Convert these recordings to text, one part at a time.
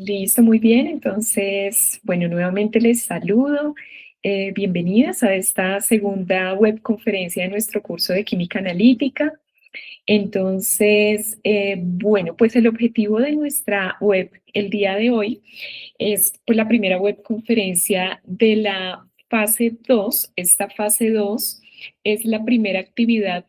Listo, muy bien. Entonces, bueno, nuevamente les saludo. Bienvenidas a esta segunda webconferencia de nuestro curso de Química Analítica. Entonces, bueno, pues el objetivo de nuestra web el día de hoy es pues, la primera webconferencia de la fase 2. Esta fase 2 es la primera actividad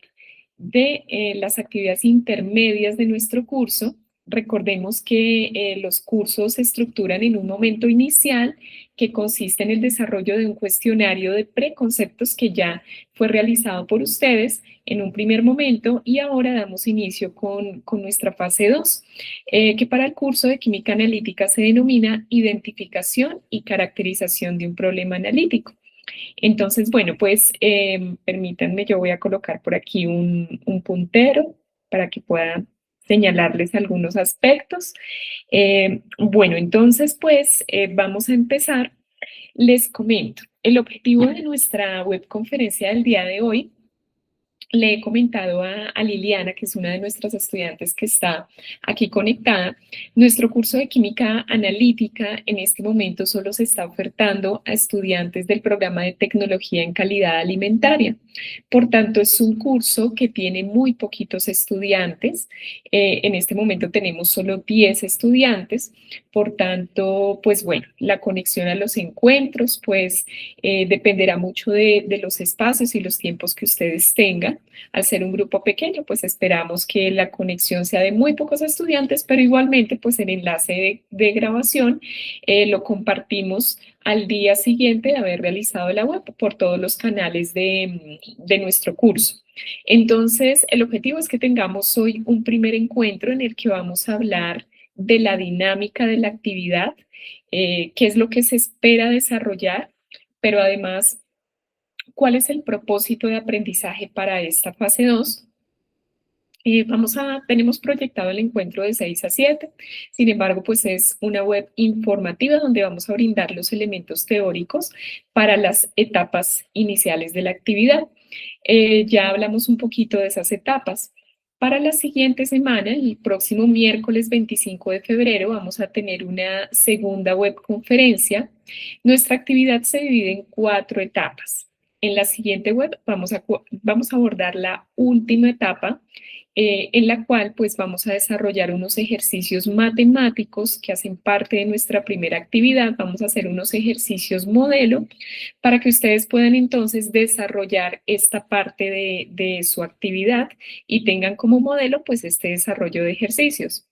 de las actividades intermedias de nuestro curso. Recordemos que los cursos se estructuran en un momento inicial que consiste en el desarrollo de un cuestionario de preconceptos que ya fue realizado por ustedes en un primer momento y ahora damos inicio con nuestra fase 2, que para el curso de Química Analítica se denomina identificación y caracterización de un problema analítico. Entonces, bueno, pues permítanme, yo voy a colocar por aquí un puntero para que puedan señalarles algunos aspectos. Bueno, entonces, pues vamos a empezar. Les comento, el objetivo de nuestra webconferencia del día de hoy, le he comentado a Liliana, que es una de nuestras estudiantes que está aquí conectada, nuestro curso de química analítica en este momento solo se está ofertando a estudiantes del programa de tecnología en calidad alimentaria. Por tanto, es un curso que tiene muy poquitos estudiantes. En este momento tenemos solo 10 estudiantes. Por tanto, pues bueno, la conexión a los encuentros, pues dependerá mucho de los espacios y los tiempos que ustedes tengan. Al ser un grupo pequeño, pues esperamos que la conexión sea de muy pocos estudiantes, pero igualmente, pues el enlace de grabación lo compartimos al día siguiente de haber realizado la web por todos los canales de nuestro curso. Entonces, el objetivo es que tengamos hoy un primer encuentro en el que vamos a hablar de la dinámica de la actividad, qué es lo que se espera desarrollar, pero además cuál es el propósito de aprendizaje para esta fase 2. Tenemos proyectado el encuentro de 6 a 7, sin embargo, pues es una web informativa donde vamos a brindar los elementos teóricos para las etapas iniciales de la actividad. Ya hablamos un poquito de esas etapas. Para la siguiente semana, el próximo miércoles 25 de febrero, vamos a tener una segunda webconferencia. Nuestra actividad se divide en 4 etapas. En la siguiente web vamos a abordar la última etapa, en la cual pues vamos a desarrollar unos ejercicios matemáticos que hacen parte de nuestra primera actividad. Vamos a hacer unos ejercicios modelo para que ustedes puedan entonces desarrollar esta parte de su actividad y tengan como modelo pues este desarrollo de ejercicios.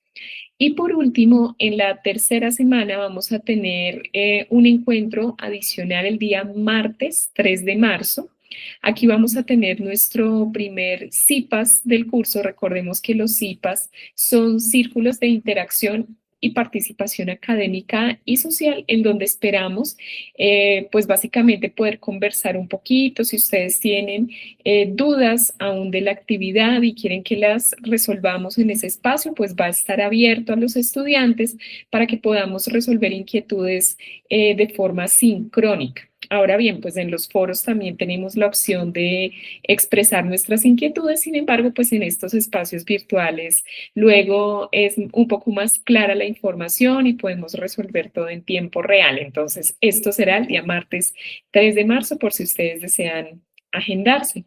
Y por último, en la tercera semana vamos a tener un encuentro adicional el día martes 3 de marzo. Aquí vamos a tener nuestro primer CIPAS del curso. Recordemos que los CIPAS son círculos de interacción y participación académica y social, en donde esperamos, pues básicamente poder conversar un poquito. Si ustedes tienen dudas aún de la actividad y quieren que las resolvamos en ese espacio, pues va a estar abierto a los estudiantes para que podamos resolver inquietudes de forma sincrónica. Ahora bien, pues en los foros también tenemos la opción de expresar nuestras inquietudes, sin embargo, pues en estos espacios virtuales luego es un poco más clara la información y podemos resolver todo en tiempo real. Entonces, esto será el día martes 3 de marzo por si ustedes desean agendarse.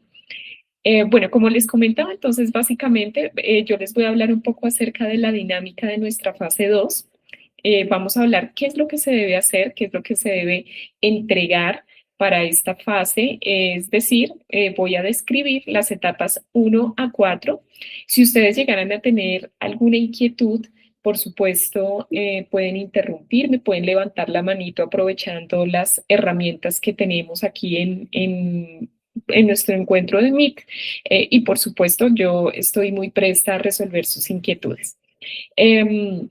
Bueno, como les comentaba, entonces básicamente yo les voy a hablar un poco acerca de la dinámica de nuestra fase 2. Vamos a hablar qué es lo que se debe hacer, qué es lo que se debe entregar para esta fase, es decir, voy a describir las etapas 1 a 4. Si ustedes llegaran a tener alguna inquietud, por supuesto, pueden interrumpirme, pueden levantar la manito aprovechando las herramientas que tenemos aquí en nuestro encuentro de Meet. Y por supuesto, yo estoy muy presta a resolver sus inquietudes. Em,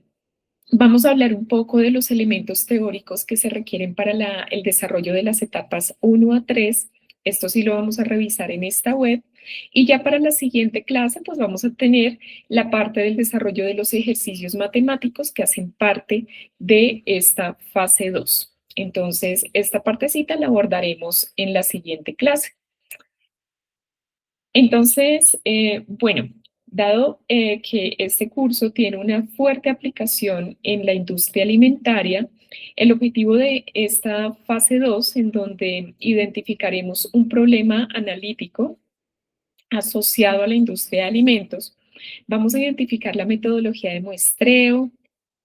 Vamos a hablar un poco de los elementos teóricos que se requieren para el desarrollo de las etapas 1 a 3. Esto sí lo vamos a revisar en esta web. Y ya para la siguiente clase, pues vamos a tener la parte del desarrollo de los ejercicios matemáticos que hacen parte de esta fase 2. Entonces, esta partecita la abordaremos en la siguiente clase. Entonces, bueno, Dado que este curso tiene una fuerte aplicación en la industria alimentaria, el objetivo de esta fase 2, en donde identificaremos un problema analítico asociado a la industria de alimentos, vamos a identificar la metodología de muestreo,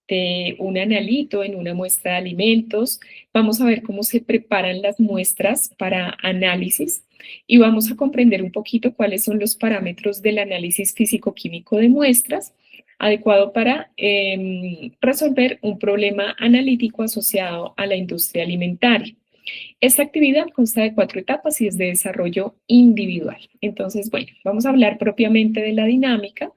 de un analito en una muestra de alimentos, vamos a ver cómo se preparan las muestras para análisis y vamos a comprender un poquito cuáles son los parámetros del análisis físico-químico de muestras adecuado para resolver un problema analítico asociado a la industria alimentaria. Esta actividad consta de 4 etapas y es de desarrollo individual. Entonces, bueno, vamos a hablar propiamente de la dinámica.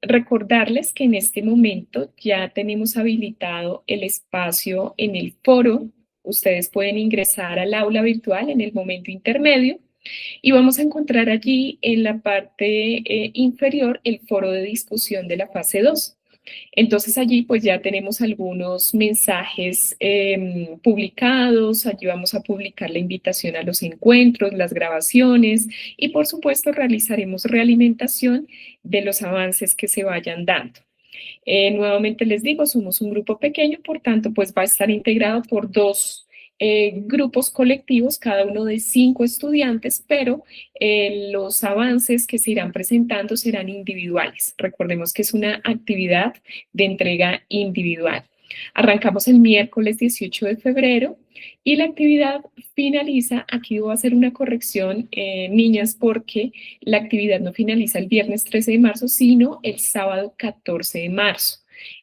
Recordarles que en este momento ya tenemos habilitado el espacio en el foro. Ustedes pueden ingresar al aula virtual en el momento intermedio y vamos a encontrar allí en la parte inferior el foro de discusión de la fase 2. Entonces allí pues ya tenemos algunos mensajes publicados, allí vamos a publicar la invitación a los encuentros, las grabaciones y por supuesto realizaremos realimentación de los avances que se vayan dando. Nuevamente les digo, somos un grupo pequeño, por tanto pues va a estar integrado por 2 grupos colectivos, cada uno de 5 estudiantes, pero los avances que se irán presentando serán individuales. Recordemos que es una actividad de entrega individual. Arrancamos el miércoles 18 de febrero y la actividad finaliza, aquí voy a hacer una corrección, niñas, porque la actividad no finaliza el viernes 13 de marzo, sino el sábado 14 de marzo.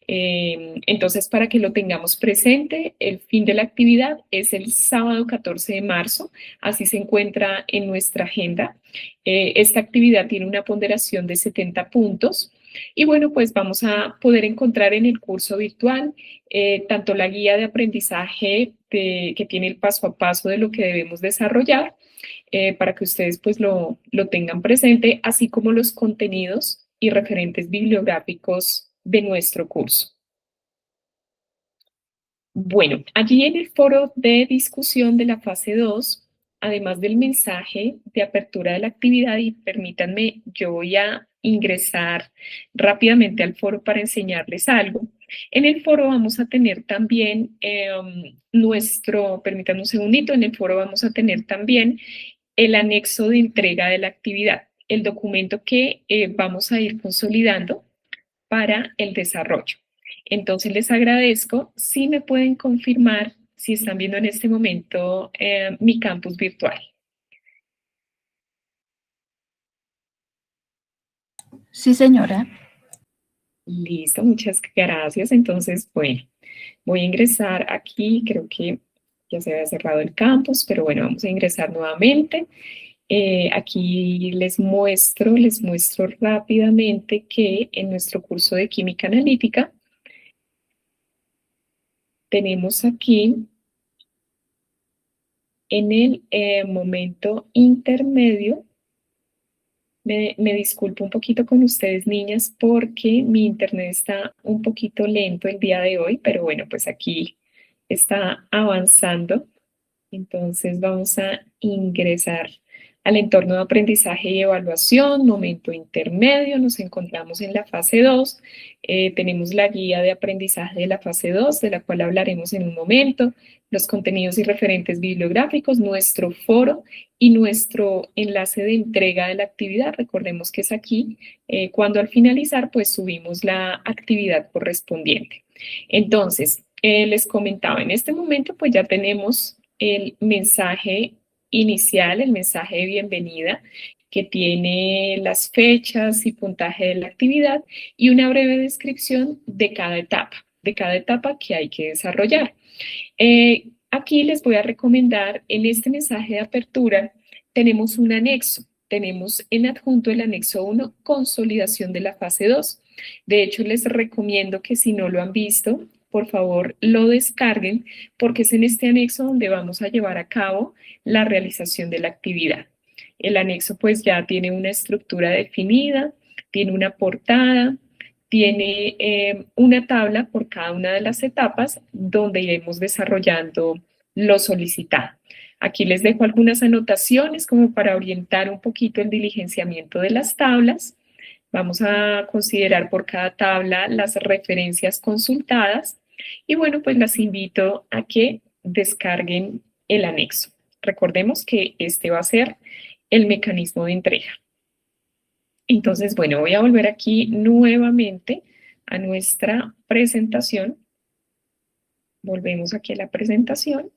Entonces, para que lo tengamos presente, el fin de la actividad es el sábado 14 de marzo, así se encuentra en nuestra agenda. Esta actividad tiene una ponderación de 70 puntos y bueno, pues vamos a poder encontrar en el curso virtual tanto la guía de aprendizaje que tiene el paso a paso de lo que debemos desarrollar, para que ustedes pues lo tengan presente, así como los contenidos y referentes bibliográficos de nuestro curso. Bueno, allí en el foro de discusión de la fase 2, además del mensaje de apertura de la actividad, y permítanme, yo voy a ingresar rápidamente al foro para enseñarles algo. En el foro vamos a tener también permítanme un segundito, en el foro vamos a tener también el anexo de entrega de la actividad, el documento que vamos a ir consolidando para el desarrollo. Entonces les agradezco si me pueden confirmar si están viendo en este momento mi campus virtual. Sí, señora. Listo, muchas gracias. Entonces, bueno, voy a ingresar aquí, creo que ya se había cerrado el campus, pero bueno, vamos a ingresar nuevamente. Aquí les muestro rápidamente que en nuestro curso de química analítica tenemos aquí en el momento intermedio. Me disculpo un poquito con ustedes, niñas, porque mi internet está un poquito lento el día de hoy, pero bueno, pues aquí está avanzando. Entonces vamos a ingresar al entorno de aprendizaje y evaluación, momento intermedio, nos encontramos en la fase 2, tenemos la guía de aprendizaje de la fase 2, de la cual hablaremos en un momento, los contenidos y referentes bibliográficos, nuestro foro y nuestro enlace de entrega de la actividad. Recordemos que es aquí, cuando al finalizar pues subimos la actividad correspondiente. Entonces, les comentaba, en este momento pues ya tenemos el mensaje inicial, el mensaje de bienvenida, que tiene las fechas y puntaje de la actividad y una breve descripción de cada etapa que hay que desarrollar. Aquí les voy a recomendar, en este mensaje de apertura tenemos un anexo, tenemos en adjunto el anexo 1, consolidación de la fase 2. De hecho, les recomiendo que si no lo han visto, por favor lo descarguen, porque es en este anexo donde vamos a llevar a cabo la realización de la actividad. El anexo pues ya tiene una estructura definida, tiene una portada, tiene una tabla por cada una de las etapas donde iremos desarrollando lo solicitado. Aquí les dejo algunas anotaciones como para orientar un poquito el diligenciamiento de las tablas. Vamos a considerar por cada tabla las referencias consultadas y bueno, pues las invito a que descarguen el anexo. Recordemos que este va a ser el mecanismo de entrega. Entonces, bueno, voy a volver aquí nuevamente a nuestra presentación. Volvemos aquí a la presentación.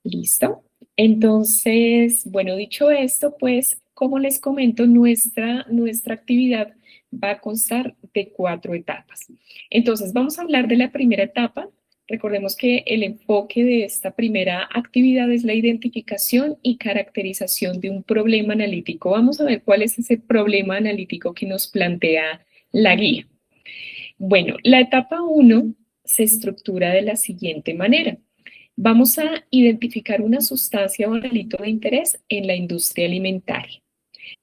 Listo. Entonces, bueno, dicho esto, pues, como les comento, nuestra actividad va a constar de 4 etapas. Entonces, vamos a hablar de la primera etapa. Recordemos que el enfoque de esta primera actividad es la identificación y caracterización de un problema analítico. Vamos a ver cuál es ese problema analítico que nos plantea la guía. Bueno, la etapa 1 se estructura de la siguiente manera. Vamos a identificar una sustancia o analito de interés en la industria alimentaria.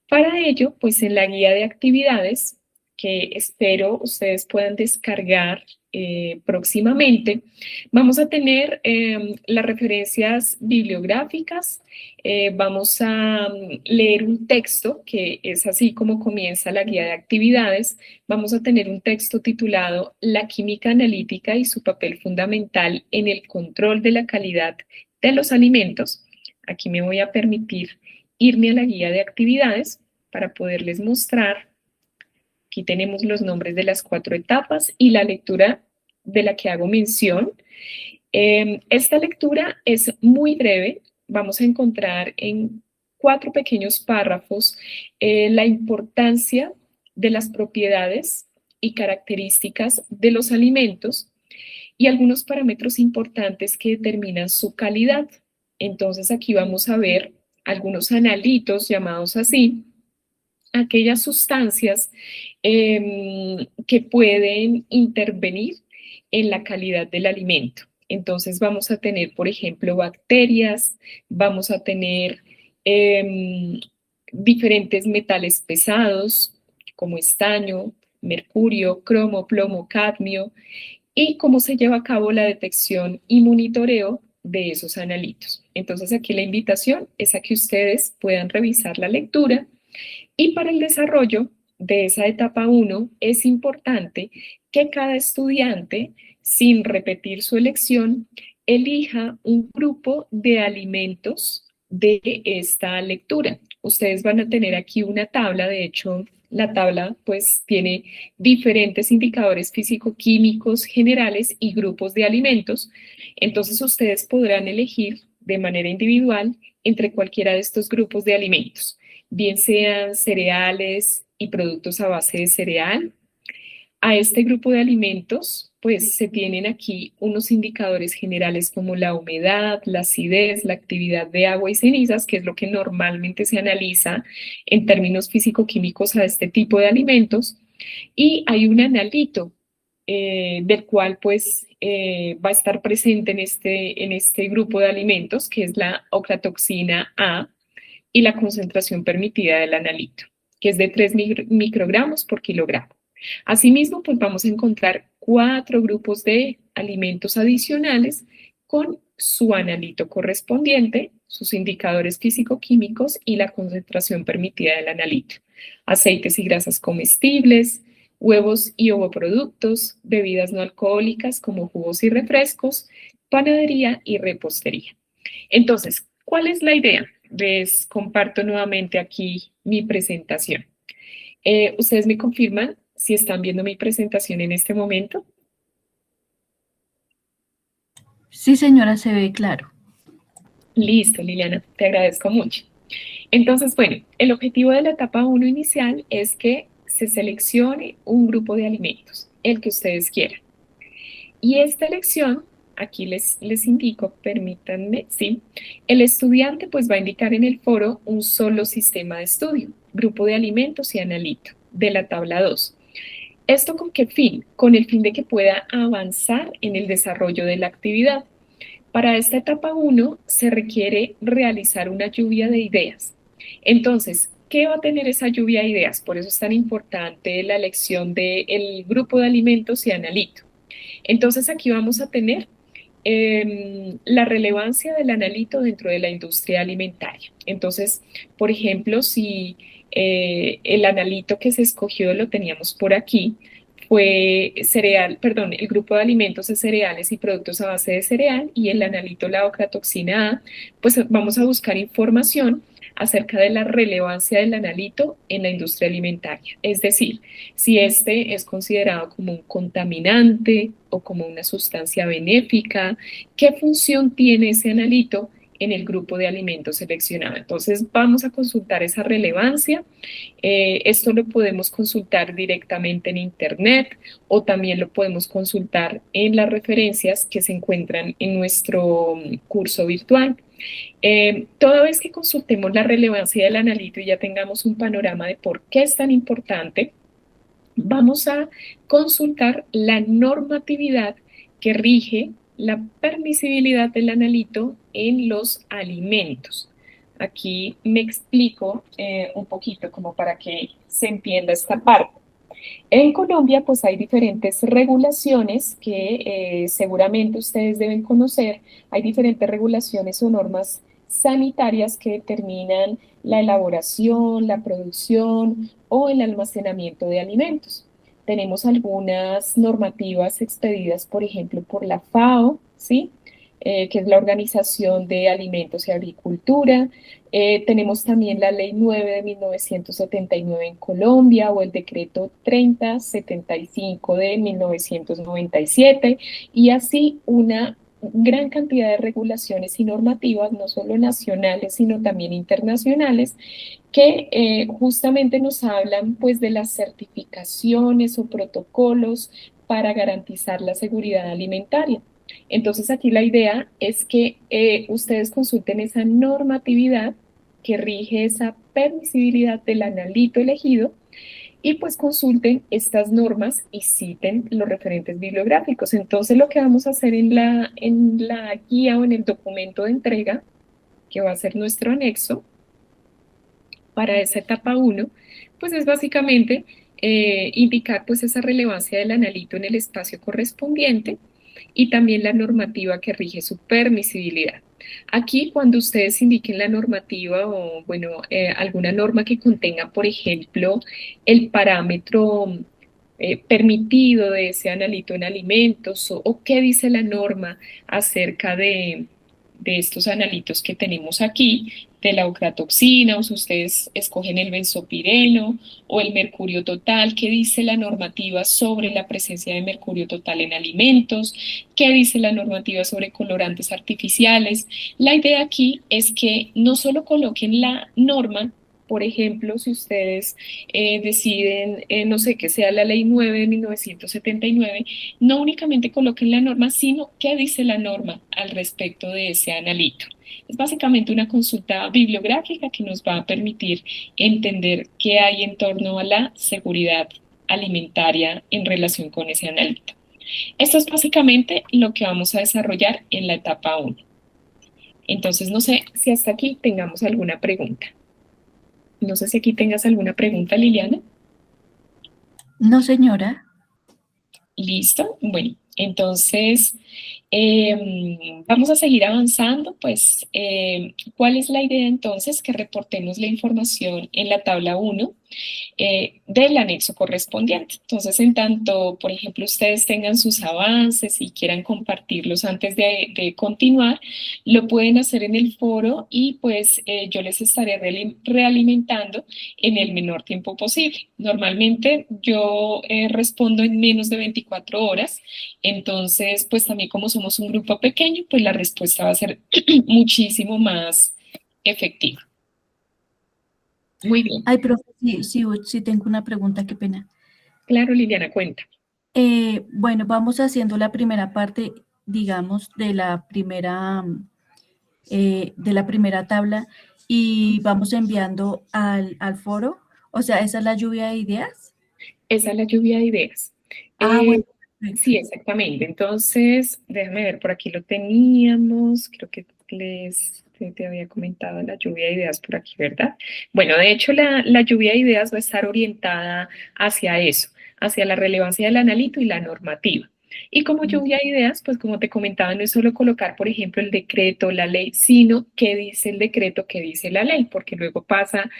Para ello, pues en la guía de actividades, que espero ustedes puedan descargar próximamente, vamos a tener las referencias bibliográficas, vamos a leer un texto, que es así como comienza la guía de actividades, vamos a tener un texto titulado La química analítica y su papel fundamental en el control de la calidad de los alimentos. Aquí me voy a permitir irme a la guía de actividades para poderles mostrar. Aquí tenemos los nombres de las 4 etapas y la lectura de la que hago mención. Esta lectura es muy breve. Vamos a encontrar en 4 pequeños párrafos la importancia de las propiedades y características de los alimentos y algunos parámetros importantes que determinan su calidad. Entonces aquí vamos a ver algunos analitos llamados así, aquellas sustancias que pueden intervenir en la calidad del alimento. Entonces vamos a tener, por ejemplo, bacterias, vamos a tener diferentes metales pesados como estaño, mercurio, cromo, plomo, cadmio, y cómo se lleva a cabo la detección y monitoreo de esos analitos. Entonces aquí la invitación es a que ustedes puedan revisar la lectura y para el desarrollo de esa etapa 1 es importante que cada estudiante, sin repetir su elección, elija un grupo de alimentos de esta lectura. Ustedes van a tener aquí una tabla, de hecho, la tabla pues tiene diferentes indicadores físico-químicos generales y grupos de alimentos. Entonces ustedes podrán elegir de manera individual entre cualquiera de estos grupos de alimentos, bien sean cereales y productos a base de cereal. A este grupo de alimentos, pues se tienen aquí unos indicadores generales como la humedad, la acidez, la actividad de agua y cenizas, que es lo que normalmente se analiza en términos físico-químicos a este tipo de alimentos. Y hay un analito del cual pues va a estar presente en este grupo de alimentos, que es la ocratoxina A, y la concentración permitida del analito, que es de 3 microgramos por kilogramo. Asimismo, pues vamos a encontrar 4 grupos de alimentos adicionales con su analito correspondiente, sus indicadores físico-químicos y la concentración permitida del analito. Aceites y grasas comestibles, huevos y ovoproductos, bebidas no alcohólicas como jugos y refrescos, panadería y repostería. Entonces, ¿cuál es la idea? Les comparto nuevamente aquí mi presentación. ¿Ustedes me confirman si están viendo mi presentación en este momento? Sí, señora, se ve claro. Listo, Liliana, te agradezco mucho. Entonces, bueno, el objetivo de la etapa 1 inicial es que se seleccione un grupo de alimentos, el que ustedes quieran. Y esta elección, aquí les indico, permítanme, sí, el estudiante pues va a indicar en el foro un solo sistema de estudio, grupo de alimentos y analito, de la tabla 2. ¿Esto con qué fin? Con el fin de que pueda avanzar en el desarrollo de la actividad. Para esta etapa 1 se requiere realizar una lluvia de ideas. Entonces, ¿qué va a tener esa lluvia de ideas? Por eso es tan importante la elección del grupo de alimentos y analito. Entonces aquí vamos a tener la relevancia del analito dentro de la industria alimentaria. Entonces, por ejemplo, si el analito que se escogió, lo teníamos por aquí, fue cereal, perdón, el grupo de alimentos de cereales y productos a base de cereal y el analito la ocratoxina A, pues vamos a buscar información acerca de la relevancia del analito en la industria alimentaria. Es decir, si este es considerado como un contaminante o como una sustancia benéfica, qué función tiene ese analito en el grupo de alimentos seleccionado. Entonces vamos a consultar esa relevancia. Esto lo podemos consultar directamente en Internet o también lo podemos consultar en las referencias que se encuentran en nuestro curso virtual. Toda vez que consultemos la relevancia del analito y ya tengamos un panorama de por qué es tan importante, vamos a consultar la normatividad que rige la permisibilidad del analito en los alimentos. Aquí me explico un poquito como para que se entienda esta parte. En Colombia, pues hay diferentes regulaciones que seguramente ustedes deben conocer. Hay diferentes regulaciones o normas sanitarias que determinan la elaboración, la producción o el almacenamiento de alimentos. Tenemos algunas normativas expedidas, por ejemplo, por la FAO, ¿sí? Que es la Organización de Alimentos y Agricultura. Tenemos también la Ley 9 de 1979 en Colombia o el Decreto 3075 de 1997 y así una gran cantidad de regulaciones y normativas, no solo nacionales, sino también internacionales, que justamente nos hablan pues de las certificaciones o protocolos para garantizar la seguridad alimentaria. Entonces aquí la idea es que ustedes consulten esa normatividad que rige esa permisibilidad del analito elegido y pues consulten estas normas y citen los referentes bibliográficos. Entonces lo que vamos a hacer en la guía o en el documento de entrega, que va a ser nuestro anexo para esa etapa 1, pues es básicamente indicar pues esa relevancia del analito en el espacio correspondiente y también la normativa que rige su permisibilidad. Aquí, cuando ustedes indiquen la normativa o, bueno, alguna norma que contenga, por ejemplo, el parámetro permitido de ese analito en alimentos o qué dice la norma acerca de estos analitos que tenemos aquí, de la ocratoxina, o si ustedes escogen el benzopireno o el mercurio total, qué dice la normativa sobre la presencia de mercurio total en alimentos, qué dice la normativa sobre colorantes artificiales. La idea aquí es que no solo coloquen la norma. Por ejemplo, si ustedes deciden, no sé, que sea la Ley 9 de 1979, no únicamente coloquen la norma, sino qué dice la norma al respecto de ese analito. Es básicamente una consulta bibliográfica que nos va a permitir entender qué hay en torno a la seguridad alimentaria en relación con ese analito. Esto es básicamente lo que vamos a desarrollar en la etapa 1. Entonces, no sé si hasta aquí tengamos alguna pregunta. No sé si aquí tengas alguna pregunta, Liliana. No, señora. Listo. Bueno, entonces vamos a seguir avanzando. Pues, ¿cuál es la idea entonces? Que reportemos la información en la tabla 1 del anexo correspondiente. Entonces, en tanto, por ejemplo, ustedes tengan sus avances y quieran compartirlos antes de continuar, lo pueden hacer en el foro y pues yo les estaré realimentando en el menor tiempo posible. Normalmente yo respondo en menos de 24 horas, entonces pues también como somos un grupo pequeño, pues la respuesta va a ser muchísimo más efectiva. Muy bien. Ay, profe, sí tengo una pregunta, qué pena. Claro, Liliana, cuenta. Bueno, vamos haciendo la primera parte, digamos, de la primera tabla y vamos enviando al foro. O sea, ¿esa es la lluvia de ideas? Esa es la lluvia de ideas. Bueno, perfecto. Sí, exactamente. Entonces, déjame ver, por aquí lo teníamos. Creo que te había comentado la lluvia de ideas por aquí, ¿verdad? Bueno, de hecho, la lluvia de ideas va a estar orientada hacia eso, hacia la relevancia del analito y la normativa. Y como lluvia de ideas, pues como te comentaba, no es solo colocar, por ejemplo, el decreto, la ley, sino qué dice el decreto, qué dice la ley, porque luego pasa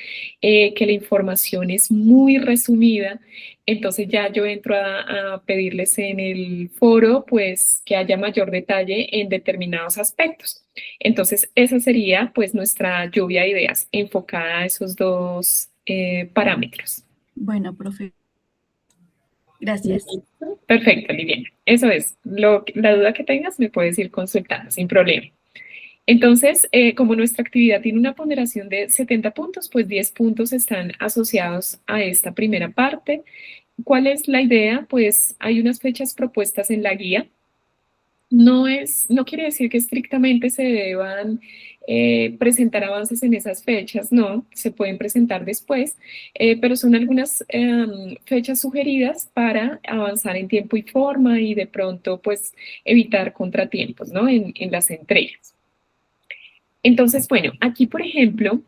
que la información es muy resumida, entonces ya yo entro a pedirles en el foro, pues que haya mayor detalle en determinados aspectos. Entonces, esa sería pues nuestra lluvia de ideas enfocada a esos dos parámetros. Bueno, profe, gracias. Perfecto, Liliana. Eso es. La duda que tengas me puedes ir consultando sin problema. Entonces, como nuestra actividad tiene una ponderación de 70 puntos, pues 10 puntos están asociados a esta primera parte. ¿Cuál es la idea? Pues hay unas fechas propuestas en la guía. No quiere decir que estrictamente se deban presentar avances en esas fechas, no, se pueden presentar después, pero son algunas fechas sugeridas para avanzar en tiempo y forma y de pronto pues evitar contratiempos, ¿no? En las entregas. Entonces, bueno, aquí por ejemplo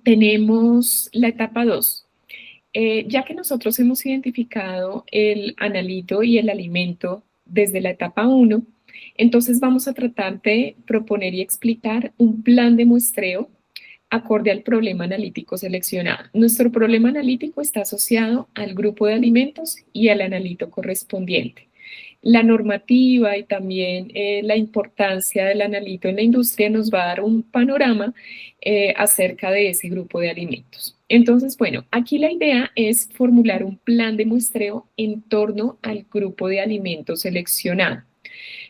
tenemos la etapa 2. Ya que nosotros hemos identificado el analito y el alimento desde la etapa 1, entonces vamos a tratar de proponer y explicar un plan de muestreo acorde al problema analítico seleccionado. Nuestro problema analítico está asociado al grupo de alimentos y al analito correspondiente. La normativa y también la importancia del analito en la industria nos va a dar un panorama acerca de ese grupo de alimentos. Entonces, bueno, aquí la idea es formular un plan de muestreo en torno al grupo de alimentos seleccionado.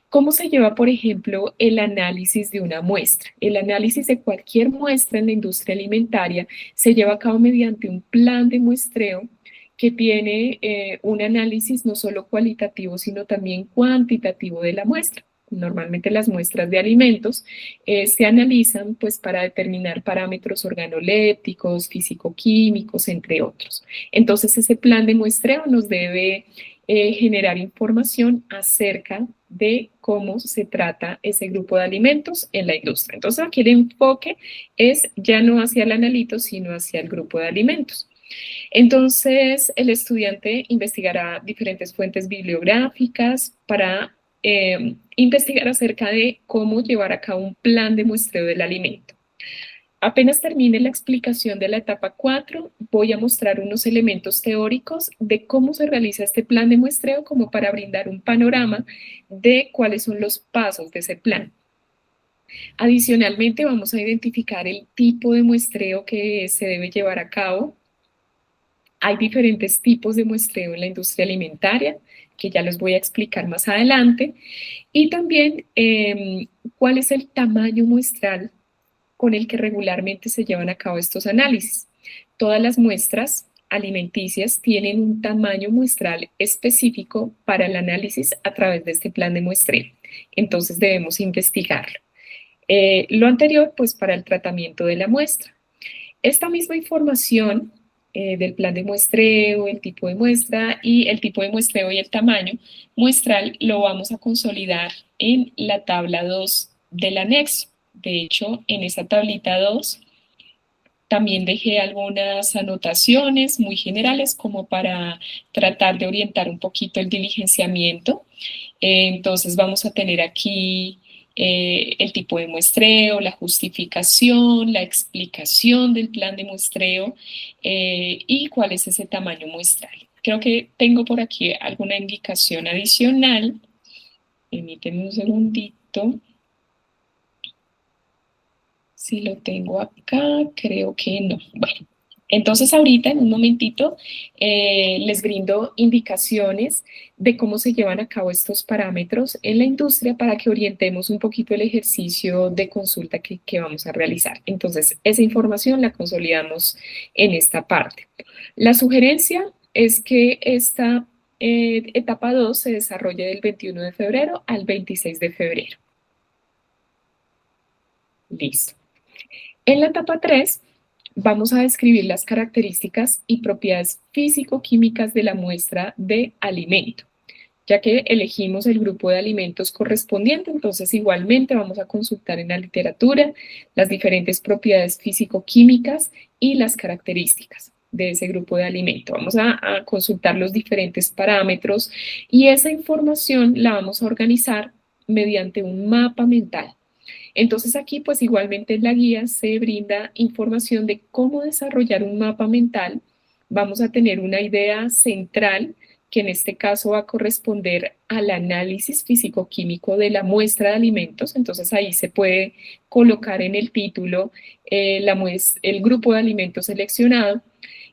¿Cómo se lleva, por ejemplo, el análisis de una muestra? El análisis de cualquier muestra en la industria alimentaria se lleva a cabo mediante un plan de muestreo que tiene un análisis no solo cualitativo, sino también cuantitativo de la muestra. Normalmente las muestras de alimentos se analizan pues para determinar parámetros organolépticos, físico-químicos, entre otros. Entonces ese plan de muestreo nos debe generar información acerca de cómo se trata ese grupo de alimentos en la industria. Entonces aquí el enfoque es ya no hacia el analito, sino hacia el grupo de alimentos. Entonces el estudiante investigará diferentes fuentes bibliográficas para investigar acerca de cómo llevar a cabo un plan de muestreo del alimento. Apenas termine la explicación de la etapa 4, voy a mostrar unos elementos teóricos de cómo se realiza este plan de muestreo como para brindar un panorama de cuáles son los pasos de ese plan. Adicionalmente, vamos a identificar el tipo de muestreo que se debe llevar a cabo. Hay diferentes tipos de muestreo en la industria alimentaria, que ya les voy a explicar más adelante. Y también cuál es el tamaño muestral con el que regularmente se llevan a cabo estos análisis. Todas las muestras alimenticias tienen un tamaño muestral específico para el análisis a través de este plan de muestreo. Entonces debemos investigarlo. Lo anterior, pues para el tratamiento de la muestra. Esta misma información del plan de muestreo, el tipo de muestra y el tipo de muestreo y el tamaño muestral lo vamos a consolidar en la tabla 2 del anexo. De hecho, en esa tablita 2 también dejé algunas anotaciones muy generales como para tratar de orientar un poquito el diligenciamiento. Entonces vamos a tener aquí el tipo de muestreo, la justificación, la explicación del plan de muestreo y cuál es ese tamaño muestral. Creo que tengo por aquí alguna indicación adicional. Permíteme un segundito. Si lo tengo acá, creo que no. Bueno, entonces ahorita en un momentito les brindo indicaciones de cómo se llevan a cabo estos parámetros en la industria para que orientemos un poquito el ejercicio de consulta que vamos a realizar. Entonces, esa información la consolidamos en esta parte. La sugerencia es que esta etapa 2 se desarrolle del 21 de febrero al 26 de febrero. Listo. En la etapa 3 vamos a describir las características y propiedades físico-químicas de la muestra de alimento. Ya que elegimos el grupo de alimentos correspondiente, entonces igualmente vamos a consultar en la literatura las diferentes propiedades físico-químicas y las características. de ese grupo de alimento. Vamos a consultar los diferentes parámetros y esa información la vamos a organizar mediante un mapa mental. Entonces aquí pues igualmente en la guía se brinda información de cómo desarrollar un mapa mental. Vamos a tener una idea central que en este caso va a corresponder al análisis físico-químico de la muestra de alimentos. Entonces ahí se puede colocar en el título el grupo de alimentos seleccionado.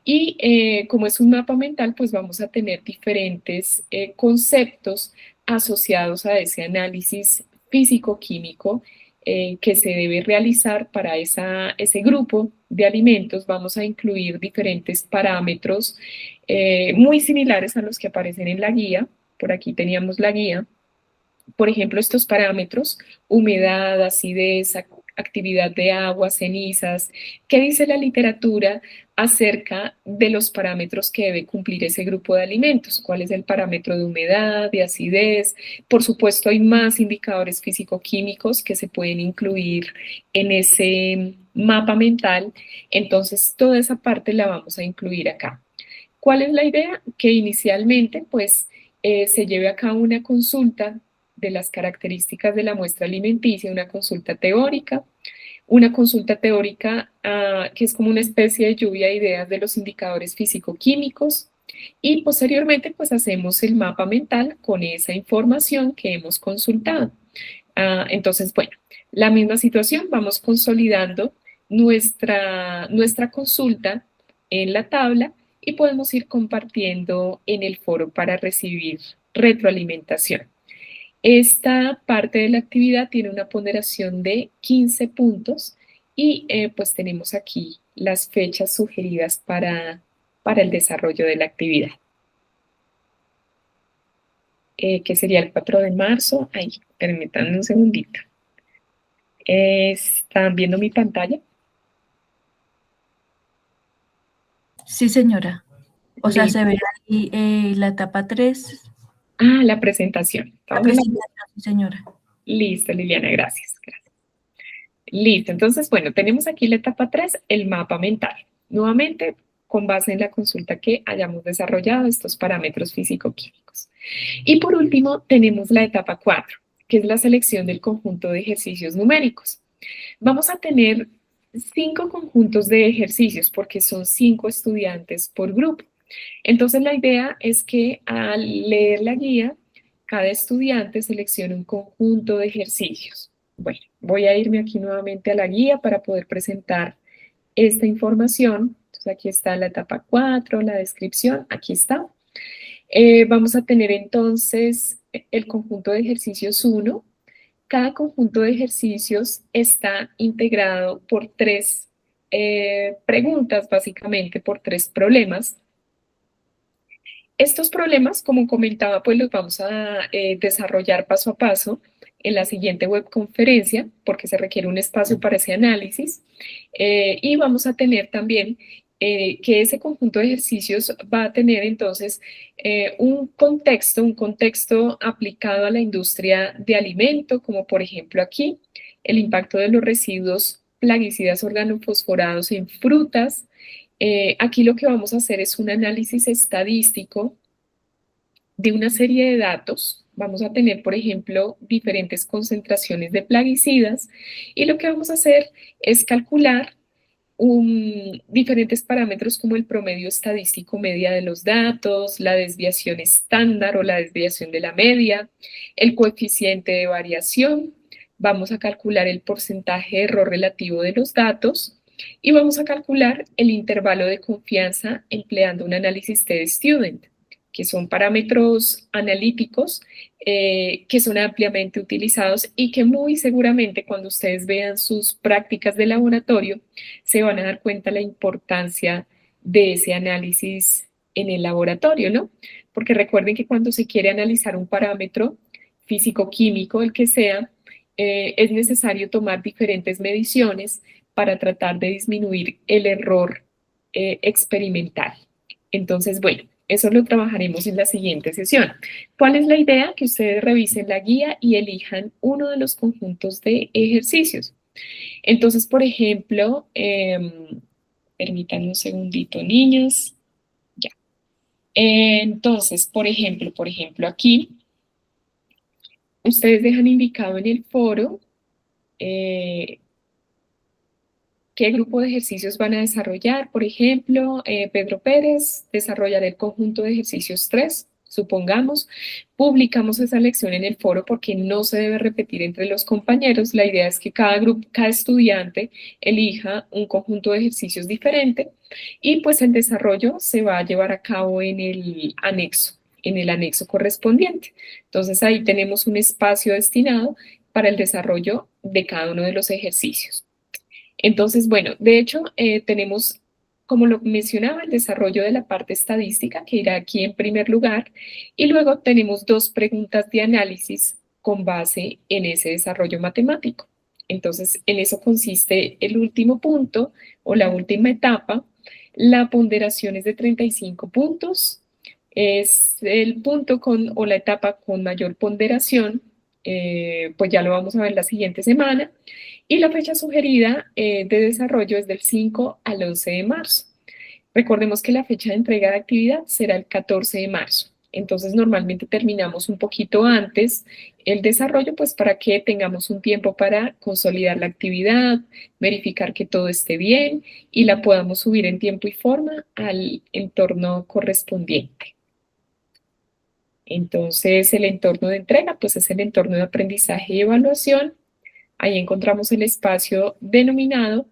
Y como es un mapa mental, pues vamos a tener diferentes conceptos asociados a ese análisis físico-químico que se debe realizar para ese grupo de alimentos. Vamos a incluir diferentes parámetros muy similares a los que aparecen en la guía. Por aquí teníamos la guía. Por ejemplo, estos parámetros, humedad, acidez, actividad de agua, cenizas. ¿Qué dice la literatura acerca de los parámetros que debe cumplir ese grupo de alimentos? ¿Cuál es el parámetro de humedad, de acidez? Por supuesto, hay más indicadores físico-químicos que se pueden incluir en ese mapa mental. Entonces, toda esa parte la vamos a incluir acá. ¿Cuál es la idea? Que inicialmente, pues, se lleve a cabo una consulta de las características de la muestra alimenticia, una consulta teórica que es como una especie de lluvia de ideas de los indicadores físico-químicos y posteriormente pues hacemos el mapa mental con esa información que hemos consultado. Entonces, bueno, la misma situación, vamos consolidando nuestra consulta en la tabla y podemos ir compartiendo en el foro para recibir retroalimentación. Esta parte de la actividad tiene una ponderación de 15 puntos y pues tenemos aquí las fechas sugeridas para el desarrollo de la actividad. Que sería el 4 de marzo. Ahí, permítanme un segundito. ¿Están viendo mi pantalla? Sí, señora. O sea, Listo. se ve ahí la etapa 3. La presentación. La presentación, sí, señora. Listo, Liliana, gracias. Listo, entonces, bueno, tenemos aquí la etapa 3, el mapa mental. Nuevamente, con base en la consulta que hayamos desarrollado estos parámetros físico-químicos. Y por último, tenemos la etapa 4, que es la selección del conjunto de ejercicios numéricos. Vamos a tener 5 conjuntos de ejercicios porque son 5 estudiantes por grupo. Entonces, la idea es que al leer la guía, cada estudiante seleccione un conjunto de ejercicios. Bueno, voy a irme aquí nuevamente a la guía para poder presentar esta información. Entonces, aquí está la etapa 4, la descripción, aquí está. Vamos a tener entonces el conjunto de ejercicios 1. Cada conjunto de ejercicios está integrado por 3 preguntas, básicamente por 3 problemas. Estos problemas, como comentaba, pues los vamos a desarrollar paso a paso en la siguiente webconferencia, porque se requiere un espacio para ese análisis. Y vamos a tener también que ese conjunto de ejercicios va a tener entonces un contexto aplicado a la industria de alimento, como por ejemplo aquí, el impacto de los residuos plaguicidas organofosforados en frutas. Aquí lo que vamos a hacer es un análisis estadístico de una serie de datos. Vamos a tener, por ejemplo, diferentes concentraciones de plaguicidas y lo que vamos a hacer es calcular diferentes parámetros como el promedio estadístico media de los datos, la desviación estándar o la desviación de la media, el coeficiente de variación. Vamos a calcular el porcentaje de error relativo de los datos y vamos a calcular el intervalo de confianza empleando un análisis T-Student, que son parámetros analíticos que son ampliamente utilizados y que muy seguramente cuando ustedes vean sus prácticas de laboratorio se van a dar cuenta la importancia de ese análisis en el laboratorio, ¿no? Porque recuerden que cuando se quiere analizar un parámetro físico-químico, el que sea, es necesario tomar diferentes mediciones para tratar de disminuir el error experimental. Entonces, bueno, eso lo trabajaremos en la siguiente sesión. ¿Cuál es la idea? Que ustedes revisen la guía y elijan uno de los conjuntos de ejercicios. Entonces, por ejemplo, Permítanme un segundito, niñas. Ya. Entonces, por ejemplo, aquí, ustedes dejan indicado en el foro qué grupo de ejercicios van a desarrollar. Por ejemplo, Pedro Pérez desarrollará el conjunto de ejercicios 3, supongamos. Publicamos esa lección en el foro porque no se debe repetir entre los compañeros. La idea es que cada grupo, cada estudiante elija un conjunto de ejercicios diferente y pues el desarrollo se va a llevar a cabo en el anexo correspondiente. Entonces ahí tenemos un espacio destinado para el desarrollo de cada uno de los ejercicios. Entonces, bueno, de hecho, tenemos, como lo mencionaba, el desarrollo de la parte estadística, que irá aquí en primer lugar, y luego tenemos dos preguntas de análisis con base en ese desarrollo matemático. Entonces, en eso consiste el último punto o la última etapa. La ponderación es de 35 puntos. Es el punto o la etapa con mayor ponderación, pues ya lo vamos a ver la siguiente semana. Y la fecha sugerida de desarrollo es del 5 al 11 de marzo. Recordemos que la fecha de entrega de actividad será el 14 de marzo. Entonces, normalmente terminamos un poquito antes el desarrollo, pues para que tengamos un tiempo para consolidar la actividad, verificar que todo esté bien y la podamos subir en tiempo y forma al entorno correspondiente. Entonces, el entorno de entrega, pues es el entorno de aprendizaje y evaluación. Ahí encontramos el espacio denominado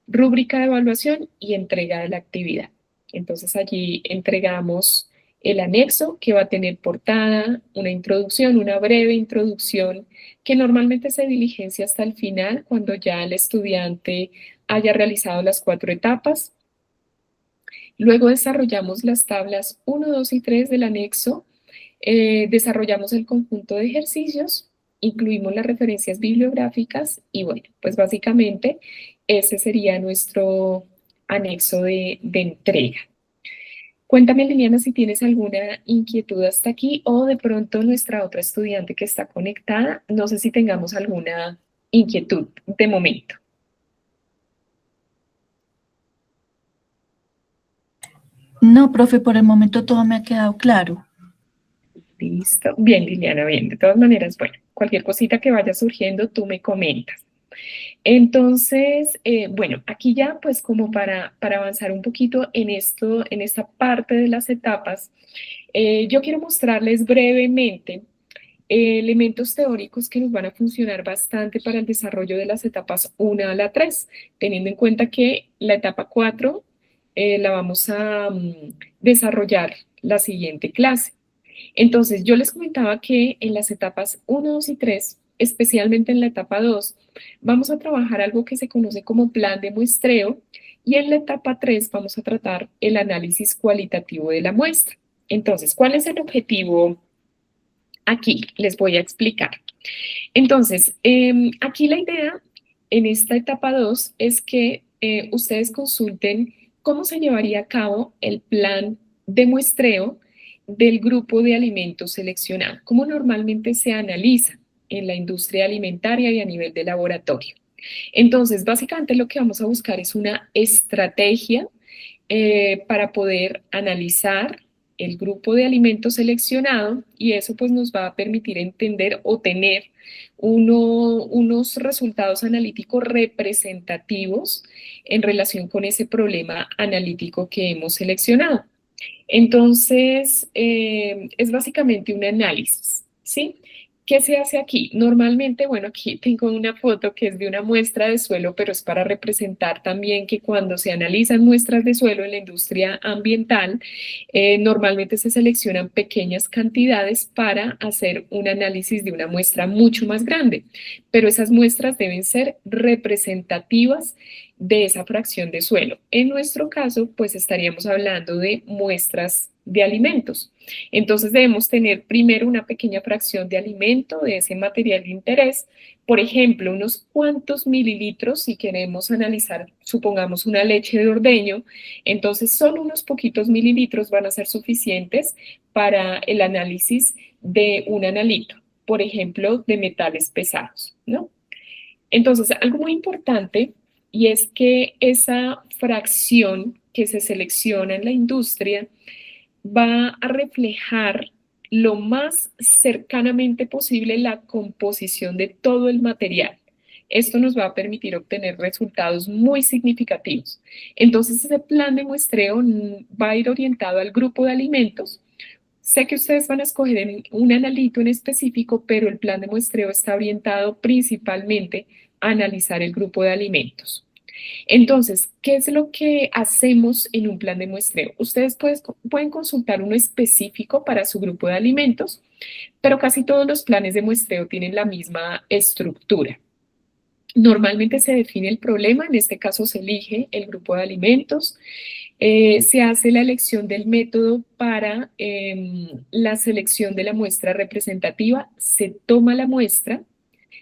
rúbrica de evaluación y entrega de la actividad. Entonces allí entregamos el anexo que va a tener portada, una introducción, una breve introducción que normalmente se diligencia hasta el final cuando ya el estudiante haya realizado las 4 etapas. Luego desarrollamos las tablas 1, 2 y 3 del anexo. Desarrollamos el conjunto de ejercicios, incluimos las referencias bibliográficas y bueno, pues básicamente ese sería nuestro anexo de entrega. Cuéntame, Liliana, si tienes alguna inquietud hasta aquí o de pronto nuestra otra estudiante que está conectada, no sé si tengamos alguna inquietud de momento. No, profe, por el momento todo me ha quedado claro. Listo. Bien, Liliana, bien. De todas maneras, bueno, cualquier cosita que vaya surgiendo, tú me comentas. Entonces, bueno, aquí ya pues como para avanzar un poquito en esto, en esta parte de las etapas, yo quiero mostrarles brevemente elementos teóricos que nos van a funcionar bastante para el desarrollo de las etapas 1 a la 3, teniendo en cuenta que la etapa 4 la vamos a desarrollar la siguiente clase. Entonces, yo les comentaba que en las etapas 1, 2 y 3, especialmente en la etapa 2, vamos a trabajar algo que se conoce como plan de muestreo y en la etapa 3 vamos a tratar el análisis cualitativo de la muestra. Entonces, ¿cuál es el objetivo aquí? Les voy a explicar. Entonces, aquí la idea en esta etapa 2 es que ustedes consulten cómo se llevaría a cabo el plan de muestreo del grupo de alimentos seleccionado, cómo normalmente se analiza en la industria alimentaria y a nivel de laboratorio. Entonces, básicamente lo que vamos a buscar es una estrategia para poder analizar el grupo de alimentos seleccionado y eso pues nos va a permitir entender o tener unos resultados analíticos representativos en relación con ese problema analítico que hemos seleccionado. Entonces, es básicamente un análisis, ¿sí? ¿Qué se hace aquí? Normalmente, bueno, aquí tengo una foto que es de una muestra de suelo, pero es para representar también que cuando se analizan muestras de suelo en la industria ambiental, normalmente se seleccionan pequeñas cantidades para hacer un análisis de una muestra mucho más grande, pero esas muestras deben ser representativas de esa fracción de suelo. En nuestro caso, pues estaríamos hablando de muestras de alimentos. Entonces debemos tener primero una pequeña fracción de alimento de ese material de interés, por ejemplo, unos cuantos mililitros si queremos analizar, supongamos una leche de ordeño, entonces solo unos poquitos mililitros van a ser suficientes para el análisis de un analito, por ejemplo, de metales pesados, ¿no? Entonces, algo muy importante y es que esa fracción que se selecciona en la industria va a reflejar lo más cercanamente posible la composición de todo el material. Esto nos va a permitir obtener resultados muy significativos. Entonces, ese plan de muestreo va a ir orientado al grupo de alimentos. Sé que ustedes van a escoger un analito en específico, pero el plan de muestreo está orientado principalmente a analizar el grupo de alimentos. Entonces, ¿qué es lo que hacemos en un plan de muestreo? Ustedes pueden consultar uno específico para su grupo de alimentos, pero casi todos los planes de muestreo tienen la misma estructura. Normalmente se define el problema, en este caso se elige el grupo de alimentos, se hace la elección del método para la selección de la muestra representativa, se toma la muestra,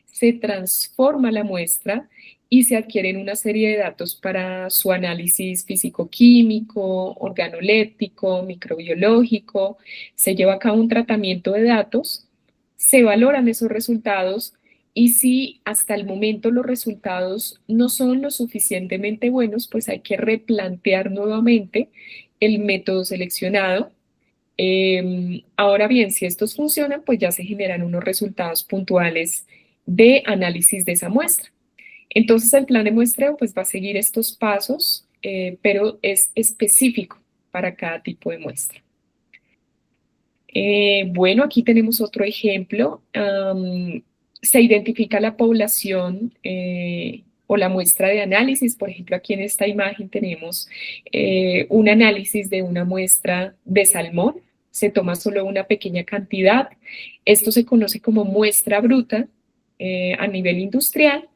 se transforma la muestra y se adquieren una serie de datos para su análisis físico-químico, organoléptico, microbiológico, se lleva a cabo un tratamiento de datos, se valoran esos resultados y si hasta el momento los resultados no son lo suficientemente buenos, pues hay que replantear nuevamente el método seleccionado. Ahora bien, si estos funcionan, pues ya se generan unos resultados puntuales de análisis de esa muestra. Entonces el plan de muestreo pues va a seguir estos pasos, pero es específico para cada tipo de muestra. Bueno, aquí tenemos otro ejemplo. Se identifica la población o la muestra de análisis. Por ejemplo, aquí en esta imagen tenemos un análisis de una muestra de salmón. Se toma solo una pequeña cantidad. Esto se conoce como muestra bruta a nivel industrial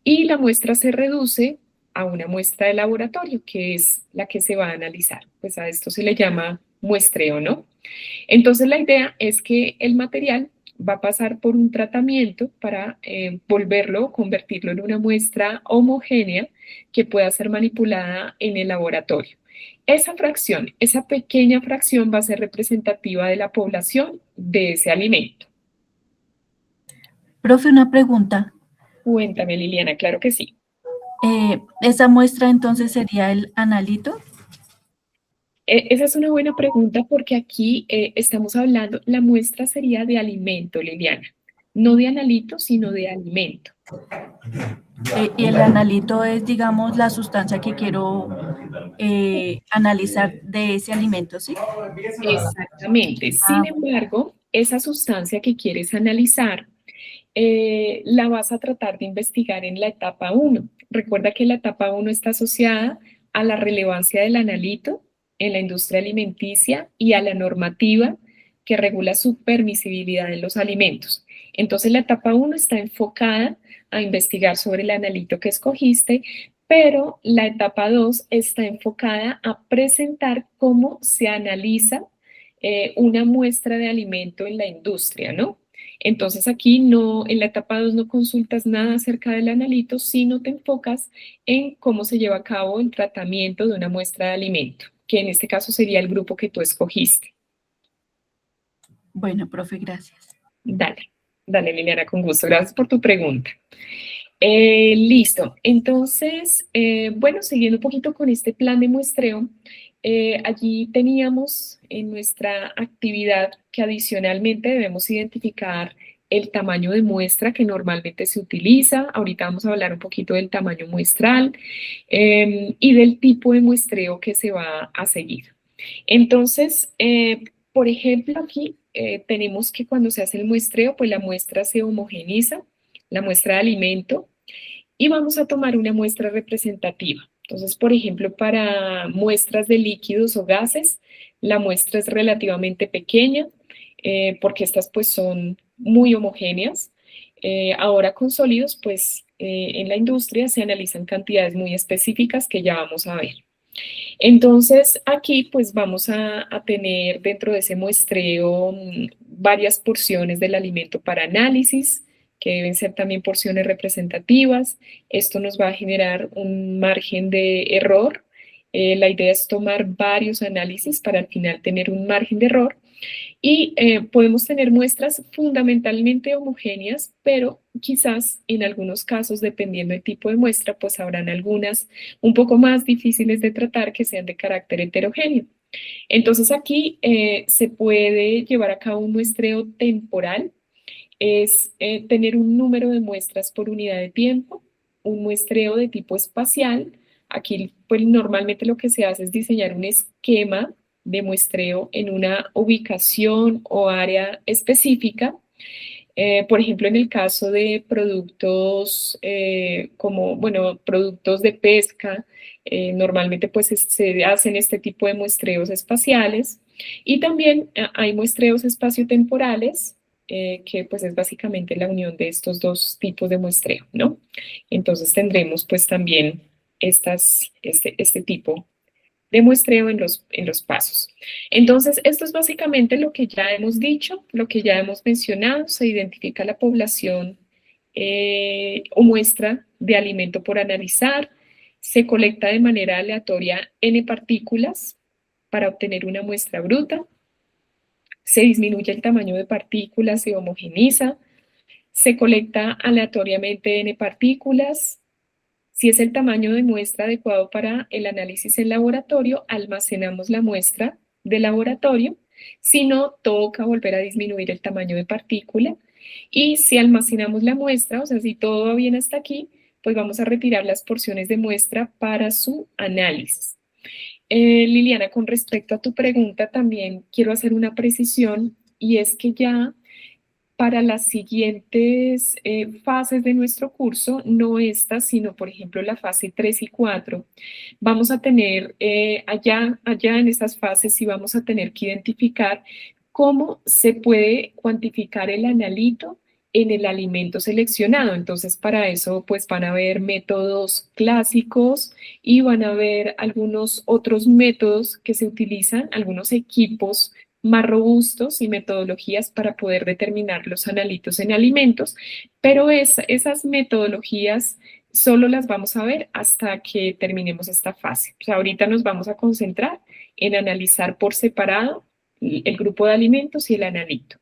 y la muestra se reduce a una muestra de laboratorio, que es la que se va a analizar. Pues a esto se le llama muestreo, ¿no? Entonces la idea es que el material va a pasar por un tratamiento para volverlo, convertirlo en una muestra homogénea que pueda ser manipulada en el laboratorio. Esa fracción, esa pequeña fracción va a ser representativa de la población de ese alimento. Profe, una pregunta. Cuéntame, Liliana, claro que sí. ¿Esa muestra entonces sería el analito? Esa es una buena pregunta porque aquí estamos hablando, la muestra sería de alimento, Liliana, no de analito, sino de alimento. Y el analito es, digamos, la sustancia que quiero analizar de ese alimento, ¿sí? Exactamente. Ah, Sin embargo, esa sustancia que quieres analizar, la vas a tratar de investigar en la etapa 1. Recuerda que la etapa 1 está asociada a la relevancia del analito en la industria alimenticia y a la normativa que regula su permisibilidad en los alimentos. Entonces, la etapa 1 está enfocada a investigar sobre el analito que escogiste, pero la etapa 2 está enfocada a presentar cómo se analiza una muestra de alimento en la industria, ¿no? Entonces aquí no, en la etapa 2 no consultas nada acerca del analito, sino te enfocas en cómo se lleva a cabo el tratamiento de una muestra de alimento, que en este caso sería el grupo que tú escogiste. bueno, profe, gracias. Dale, dale Liliana, con gusto. Gracias por tu pregunta. Listo. Entonces, bueno, siguiendo un poquito con este plan de muestreo, allí teníamos en nuestra actividad que adicionalmente debemos identificar el tamaño de muestra que normalmente se utiliza. Ahorita vamos a hablar un poquito del tamaño muestral y del tipo de muestreo que se va a seguir. Entonces, por ejemplo, aquí tenemos que cuando se hace el muestreo, pues la muestra se homogeniza, la muestra de alimento, y vamos a tomar una muestra representativa. Entonces, por ejemplo, para muestras de líquidos o gases, la muestra es relativamente pequeña porque estas pues son muy homogéneas. Ahora con sólidos, pues en la industria se analizan cantidades muy específicas que ya vamos a ver. Entonces, aquí pues vamos a tener dentro de ese muestreo varias porciones del alimento para análisis, que deben ser también porciones representativas. Esto nos va a generar un margen de error La idea es tomar varios análisis para al final tener un margen de error y podemos tener muestras fundamentalmente homogéneas, pero quizás en algunos casos, dependiendo del tipo de muestra, pues habrán algunas un poco más difíciles de tratar que sean de carácter heterogéneo. Entonces aquí se puede llevar a cabo un muestreo temporal, es tener un número de muestras por unidad de tiempo, un muestreo de tipo espacial. Aquí pues normalmente lo que se hace es diseñar un esquema de muestreo en una ubicación o área específica. Por ejemplo, en el caso de productos como, bueno, productos de pesca, normalmente pues se hacen este tipo de muestreos espaciales y también hay muestreos espaciotemporales, que pues es básicamente la unión de estos dos tipos de muestreo, ¿no? Entonces tendremos pues también este tipo de muestreo en los pasos. Entonces, esto es básicamente lo que ya hemos dicho, lo que ya hemos mencionado. Se identifica la población o muestra de alimento por analizar, se colecta de manera aleatoria N partículas para obtener una muestra bruta, se disminuye el tamaño de partículas, se homogeniza, se colecta aleatoriamente N partículas. Si es el tamaño de muestra adecuado para el análisis en laboratorio, almacenamos la muestra de laboratorio. Si no, toca volver a disminuir el tamaño de partícula. Y si almacenamos la muestra, o sea, si todo va bien hasta aquí, pues vamos a retirar las porciones de muestra para su análisis. Liliana, con respecto a tu pregunta, también quiero hacer una precisión y es que ya para las siguientes fases de nuestro curso, no esta, sino por ejemplo la fase 3 y 4, vamos a tener allá en estas fases sí vamos a tener que identificar cómo se puede cuantificar el analito en el alimento seleccionado. Entonces, para eso, pues van a haber métodos clásicos y van a haber algunos otros métodos que se utilizan, algunos equipos más robustos y metodologías para poder determinar los analitos en alimentos, pero esas metodologías solo las vamos a ver hasta que terminemos esta fase. O sea, ahorita nos vamos a concentrar en analizar por separado el grupo de alimentos y el analito.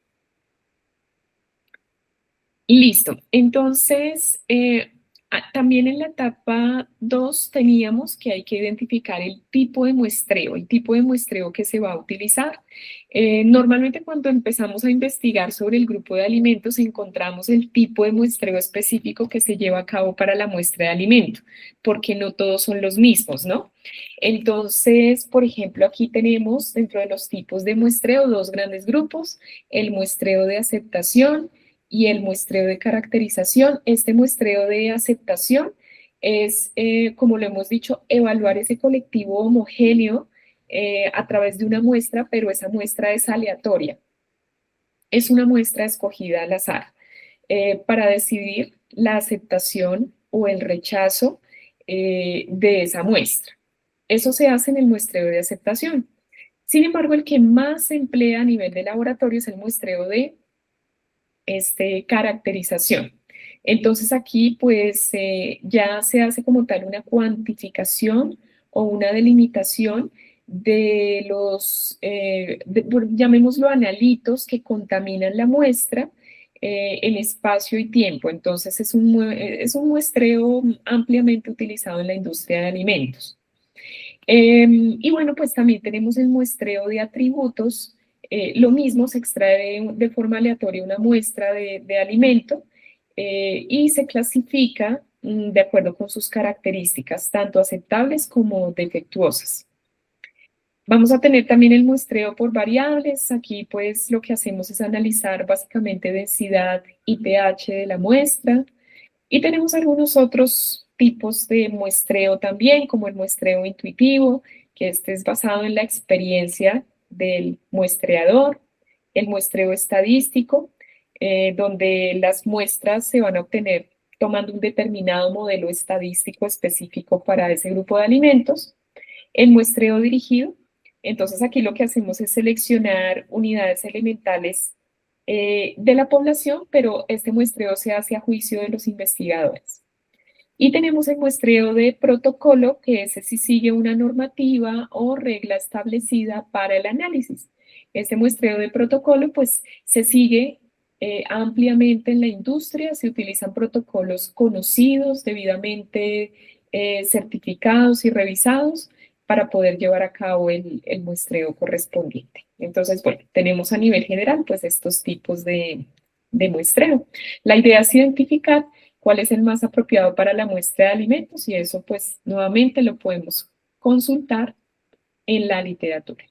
Listo. Entonces, también en la etapa 2 teníamos que hay que identificar el tipo de muestreo que se va a utilizar. Normalmente cuando empezamos a investigar sobre el grupo de alimentos encontramos el tipo de muestreo específico que se lleva a cabo para la muestra de alimento, porque no todos son los mismos, ¿no? Entonces, por ejemplo, aquí tenemos dentro de los tipos de muestreo dos grandes grupos, el muestreo de aceptación y el muestreo de caracterización. Este muestreo de aceptación es, como lo hemos dicho, evaluar ese colectivo homogéneo a través de una muestra, pero esa muestra es aleatoria. Es una muestra escogida al azar para decidir la aceptación o el rechazo de esa muestra. Eso se hace en el muestreo de aceptación. Sin embargo, el que más se emplea a nivel de laboratorio es el muestreo de caracterización. Entonces aquí pues ya se hace como tal una cuantificación o una delimitación de los, llamémoslo analitos que contaminan la muestra en espacio y tiempo. Entonces es un muestreo ampliamente utilizado en la industria de alimentos. Y bueno, pues también tenemos el muestreo de atributos. Lo mismo, se extrae de forma aleatoria una muestra de alimento y se clasifica de acuerdo con sus características, tanto aceptables como defectuosas. Vamos a tener también el muestreo por variables. Aquí pues lo que hacemos es analizar básicamente densidad y pH de la muestra. Y tenemos algunos otros tipos de muestreo también, como el muestreo intuitivo, que este es basado en la experiencia del muestreador, el muestreo estadístico, donde las muestras se van a obtener tomando un determinado modelo estadístico específico para ese grupo de alimentos, el muestreo dirigido. Entonces aquí lo que hacemos es seleccionar unidades elementales de la población, pero este muestreo se hace a juicio de los investigadores. Y tenemos el muestreo de protocolo, que ese sí sigue una normativa o regla establecida para el análisis. Este muestreo de protocolo, pues, se sigue ampliamente en la industria, se utilizan protocolos conocidos, debidamente certificados y revisados para poder llevar a cabo el muestreo correspondiente. Entonces, bueno, tenemos a nivel general, pues, estos tipos de muestreo. La idea es identificar cuál es el más apropiado para la muestra de alimentos y eso pues nuevamente lo podemos consultar en la literatura.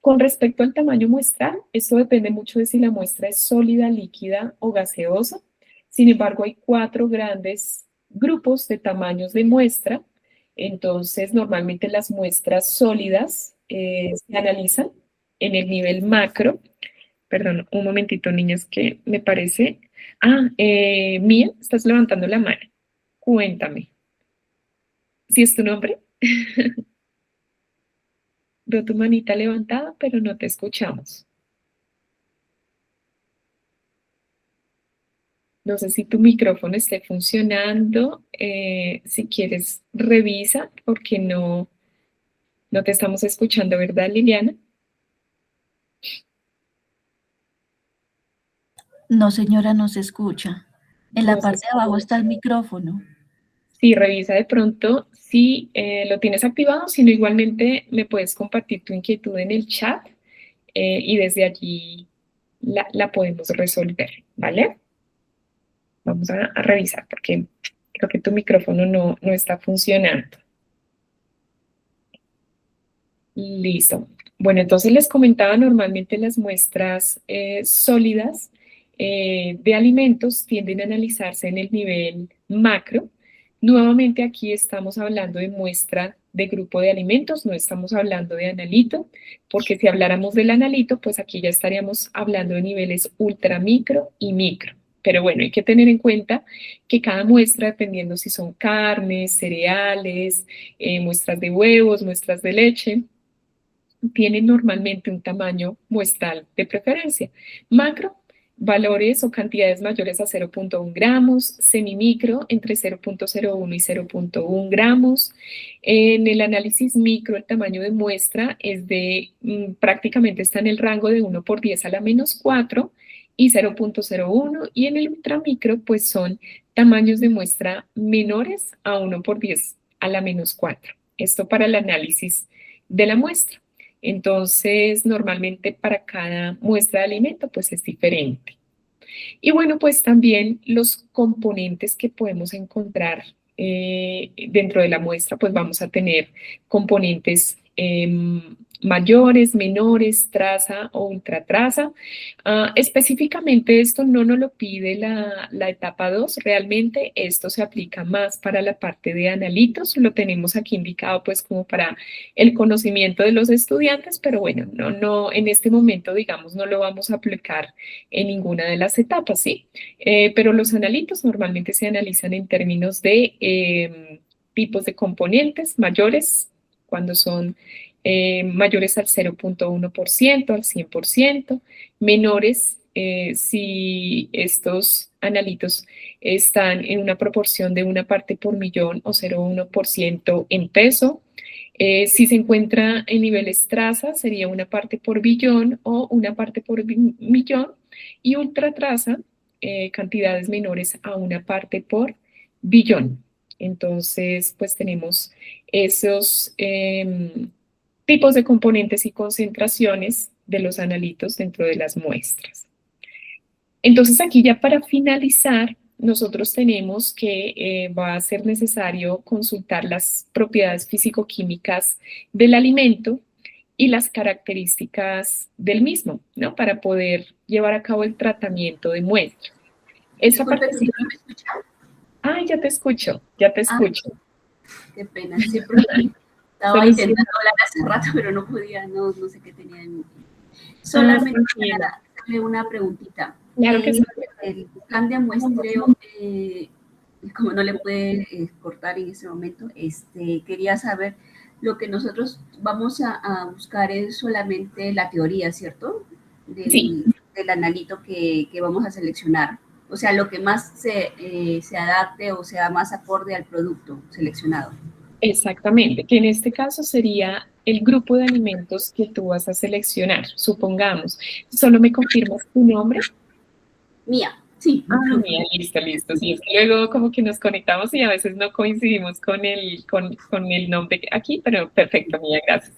Con respecto al tamaño muestral, esto depende mucho de si la muestra es sólida, líquida o gaseosa. Sin embargo, hay 4 grandes grupos de tamaños de muestra. Entonces, normalmente las muestras sólidas se analizan en el nivel macro. Perdón, un momentito, niñas, que me parece. Mía, estás levantando la mano. Cuéntame. ¿Si es tu nombre? Veo tu manita levantada, pero no te escuchamos. No sé si tu micrófono esté funcionando. Si quieres, revisa, porque no te estamos escuchando, ¿verdad, Liliana? No, señora, no se escucha. En la No se parte de abajo está escucha. el micrófono. Sí, revisa de pronto si lo tienes activado, si no, igualmente me puedes compartir tu inquietud en el chat y desde allí la podemos resolver, ¿vale? Vamos a revisar porque creo que tu micrófono no está funcionando. Listo. Bueno, entonces les comentaba, normalmente las muestras sólidas de alimentos tienden a analizarse en el nivel macro. Nuevamente aquí estamos hablando de muestra de grupo de alimentos, no estamos hablando de analito, porque si habláramos del analito, pues aquí ya estaríamos hablando de niveles ultramicro y micro. Pero bueno, hay que tener en cuenta que cada muestra, dependiendo si son carnes, cereales, muestras de huevos, muestras de leche, tienen normalmente un tamaño muestral de preferencia. Macro, valores o cantidades mayores a 0,1 gramos, semimicro entre 0,01 y 0,1 gramos. En el análisis micro, el tamaño de muestra es de prácticamente está en el rango de 1 por 10 a la menos 4 y 0,01, y en el ultramicro pues son tamaños de muestra menores a 1 por 10 a la menos 4. Esto para el análisis de la muestra. Entonces, normalmente para cada muestra de alimento, pues es diferente. Y bueno, pues también los componentes que podemos encontrar dentro de la muestra, pues vamos a tener componentes mayores, menores, traza o ultratraza. Específicamente esto no nos lo pide la etapa 2, realmente esto se aplica más para la parte de analitos, lo tenemos aquí indicado pues como para el conocimiento de los estudiantes, pero bueno, en este momento digamos no lo vamos a aplicar en ninguna de las etapas, ¿sí? Pero los analitos normalmente se analizan en términos de tipos de componentes mayores, cuando son mayores al 0,1%, al 100%, menores si estos analitos están en una proporción de una parte por millón o 0,1% en peso. Si se encuentra en niveles traza, sería una parte por billón o una parte por millón, y ultratraza, cantidades menores a una parte por billón. Entonces, pues tenemos esos tipos de componentes y concentraciones de los analitos dentro de las muestras. Entonces, aquí ya para finalizar, nosotros tenemos que va a ser necesario consultar las propiedades físico-químicas del alimento y las características del mismo, ¿no? Para poder llevar a cabo el tratamiento de muestra. Esta Disculpe, parte ¿no sí. me escucha? Ay, ya te escucho, ya te escucho. Qué pena, siempre estaba intentando hablar hace rato, pero no podía, no sé qué tenía en... Solamente para hacerle una preguntita. Claro que sí. El plan de muestreo, como no le puede cortar en ese momento, quería saber, lo que nosotros vamos a buscar es solamente la teoría, ¿cierto? Sí. Del analito que vamos a seleccionar. o sea, lo que más se adapte o sea más acorde al producto seleccionado. Exactamente, que en este caso sería el grupo de alimentos que tú vas a seleccionar, supongamos. ¿Solo me confirmas tu nombre? Mía, sí. Ah, mía, listo, listo. Sí, es que luego como que nos conectamos y a veces no coincidimos con el nombre aquí, pero perfecto, mía, gracias.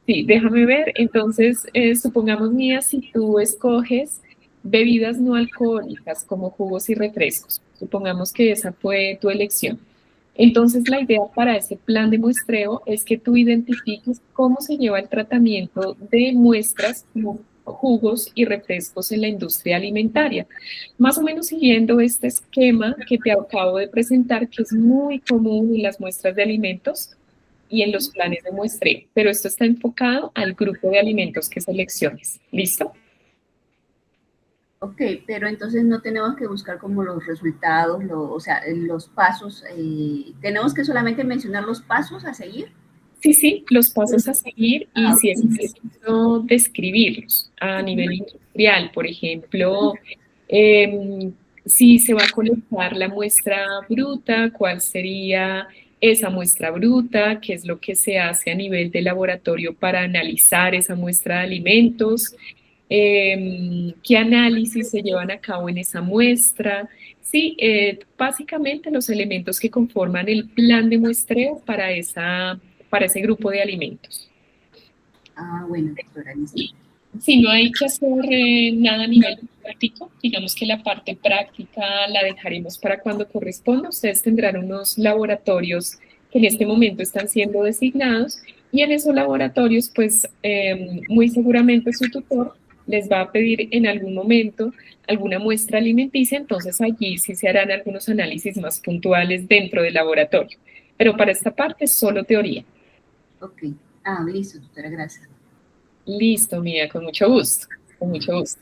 Sí, déjame ver. Entonces, supongamos, mía, si tú escoges bebidas no alcohólicas como jugos y refrescos, supongamos que esa fue tu elección. Entonces, la idea para ese plan de muestreo es que tú identifiques cómo se lleva el tratamiento de muestras como jugos y refrescos en la industria alimentaria, más o menos siguiendo este esquema que te acabo de presentar, que es muy común en las muestras de alimentos y en los planes de muestreo, pero esto está enfocado al grupo de alimentos que selecciones. ¿Listo? Ok, pero entonces no tenemos que buscar como los resultados, o sea, los pasos, tenemos que solamente mencionar los pasos a seguir. Sí, sí, los pasos a seguir y si es preciso describirlos a nivel industrial, por ejemplo, em, si se va a colectar la muestra bruta, cuál sería esa muestra bruta, qué es lo que se hace a nivel de laboratorio para analizar esa muestra de alimentos, qué análisis se llevan a cabo en esa muestra. Sí, básicamente los elementos que conforman el plan de muestreo para ese grupo de alimentos. Ah, bueno, doctora, listo. Si no hay que hacer nada a nivel práctico, digamos que la parte práctica la dejaremos para cuando corresponda. Ustedes tendrán unos laboratorios que en este momento están siendo designados y en esos laboratorios, pues muy seguramente su tutor les va a pedir en algún momento alguna muestra alimenticia, entonces allí sí se harán algunos análisis más puntuales dentro del laboratorio. Pero para esta parte, solo teoría. Ok. Ah, listo, doctora, gracias. Listo, Mía, con mucho gusto, con mucho gusto.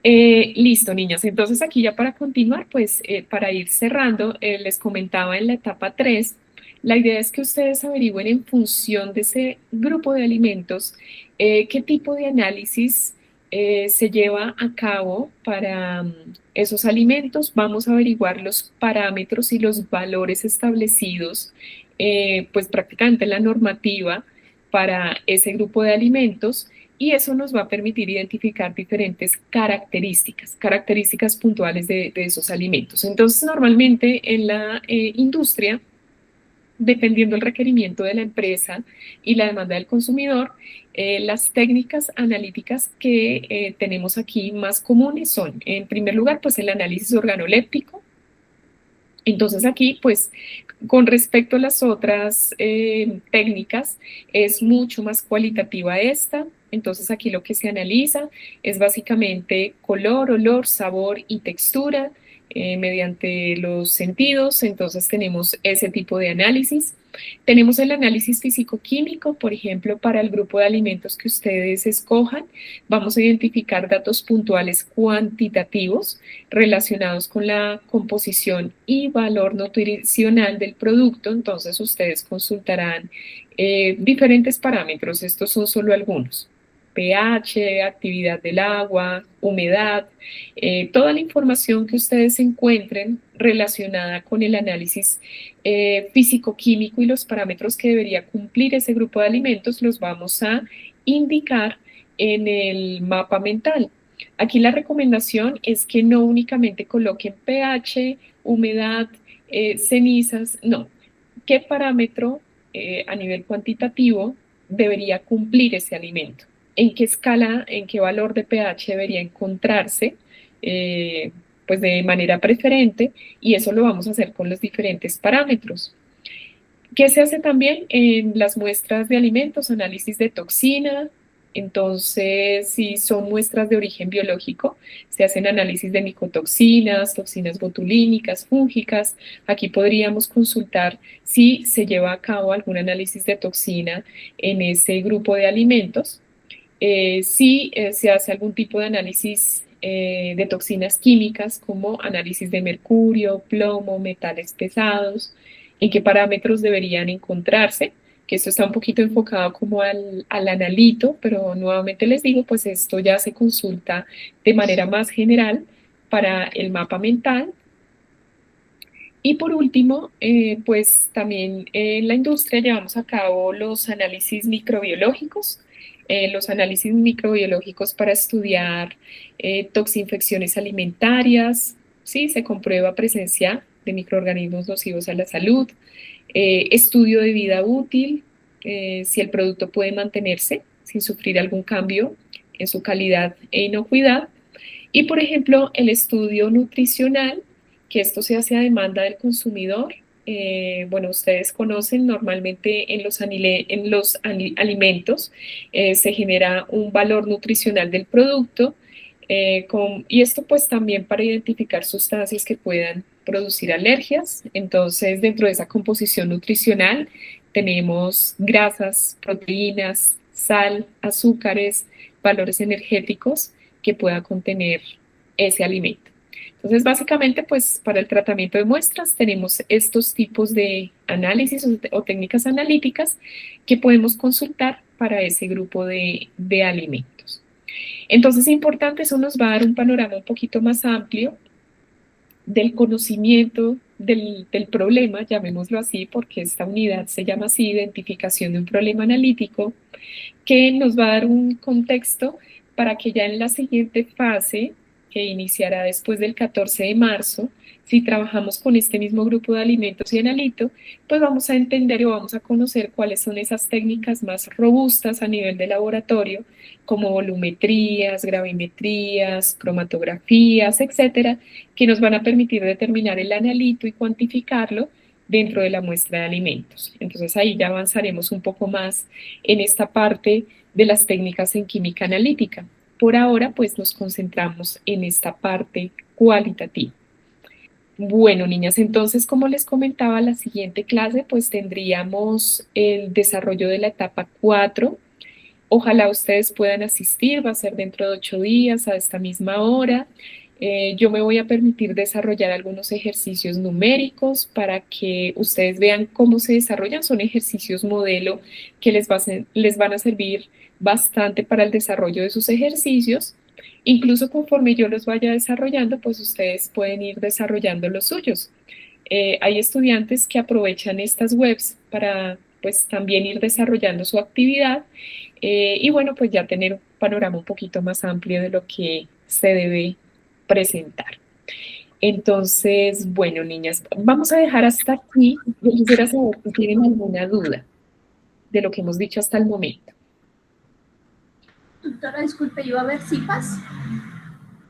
Listo, niñas. Entonces aquí ya para continuar, pues para ir cerrando, les comentaba en la etapa 3, la idea es que ustedes averigüen en función de ese grupo de alimentos qué tipo de análisis se lleva a cabo para esos alimentos. Vamos a averiguar los parámetros y los valores establecidos, pues prácticamente en la normativa para ese grupo de alimentos y eso nos va a permitir identificar diferentes características puntuales de esos alimentos. Entonces, normalmente en la industria, dependiendo del requerimiento de la empresa y la demanda del consumidor, las técnicas analíticas que tenemos aquí más comunes son, en primer lugar, pues el análisis organoléptico. Entonces aquí, pues, con respecto a las otras técnicas, es mucho más cualitativa esta. Entonces aquí lo que se analiza es básicamente color, olor, sabor y textura mediante los sentidos. Entonces tenemos ese tipo de análisis. Tenemos el análisis físico-químico, por ejemplo, para el grupo de alimentos que ustedes escojan. Vamos a identificar datos puntuales cuantitativos relacionados con la composición y valor nutricional del producto. Entonces ustedes consultarán diferentes parámetros. Estos son solo algunos. pH, actividad del agua, humedad, toda la información que ustedes encuentren relacionada con el análisis físico-químico y los parámetros que debería cumplir ese grupo de alimentos los vamos a indicar en el mapa mental. Aquí la recomendación es que no únicamente coloquen pH, humedad, cenizas, no. ¿Qué parámetro a nivel cuantitativo debería cumplir ese alimento? ¿En qué escala, en qué valor de pH debería encontrarse? Pues de manera preferente y eso lo vamos a hacer con los diferentes parámetros. ¿Qué se hace también en las muestras de alimentos? Análisis de toxina. Entonces, si son muestras de origen biológico, se hacen análisis de micotoxinas, toxinas botulínicas, fúngicas. Aquí podríamos consultar si se lleva a cabo algún análisis de toxina en ese grupo de alimentos. Si se hace algún tipo de análisis de toxinas químicas como análisis de mercurio, plomo, metales pesados, en qué parámetros deberían encontrarse. que esto está un poquito enfocado como al analito, pero nuevamente les digo, pues esto ya se consulta de manera más general para el mapa mental. Y por último, pues también en la industria llevamos a cabo los análisis microbiológicos, para estudiar toxinfecciones alimentarias, ¿sí? Se comprueba presencia de microorganismos nocivos a la salud, estudio de vida útil, si el producto puede mantenerse sin sufrir algún cambio en su calidad e inocuidad. Y, por ejemplo, el estudio nutricional, que esto se hace a demanda del consumidor. Bueno, ustedes conocen normalmente en los alimentos se genera un valor nutricional del producto y esto pues también para identificar sustancias que puedan producir alergias. Entonces, dentro de esa composición nutricional tenemos grasas, proteínas, sal, azúcares, valores energéticos que pueda contener ese alimento. Entonces, básicamente, pues para el tratamiento de muestras tenemos estos tipos de análisis o técnicas analíticas que podemos consultar para ese grupo de alimentos. Entonces, es importante, eso nos va a dar un panorama un poquito más amplio del conocimiento del problema, llamémoslo así, porque esta unidad se llama así, identificación de un problema analítico, que nos va a dar un contexto para que ya en la siguiente fase, que iniciará después del 14 de marzo, si trabajamos con este mismo grupo de alimentos y analito, pues vamos a entender o vamos a conocer cuáles son esas técnicas más robustas a nivel de laboratorio, como volumetrías, gravimetrías, cromatografías, etcétera, que nos van a permitir determinar el analito y cuantificarlo dentro de la muestra de alimentos. Entonces ahí ya avanzaremos un poco más en esta parte de las técnicas en química analítica. Por ahora, pues nos concentramos en esta parte cualitativa. Bueno, niñas, entonces, como les comentaba, la siguiente clase, pues tendríamos el desarrollo de la etapa 4. Ojalá ustedes puedan asistir, va a ser dentro de 8 días a esta misma hora. Yo me voy a permitir desarrollar algunos ejercicios numéricos para que ustedes vean cómo se desarrollan. Son ejercicios modelo que les van a servir bastante para el desarrollo de sus ejercicios. Incluso conforme yo los vaya desarrollando, pues ustedes pueden ir desarrollando los suyos. Hay estudiantes que aprovechan estas webs para pues también ir desarrollando su actividad y bueno, pues ya tener un panorama un poquito más amplio de lo que se debe presentar. Entonces, bueno, niñas, vamos a dejar hasta aquí. Yo quisiera saber si tienen alguna duda de lo que hemos dicho hasta el momento. Doctora, disculpe, ¿iba a haber CIPAS?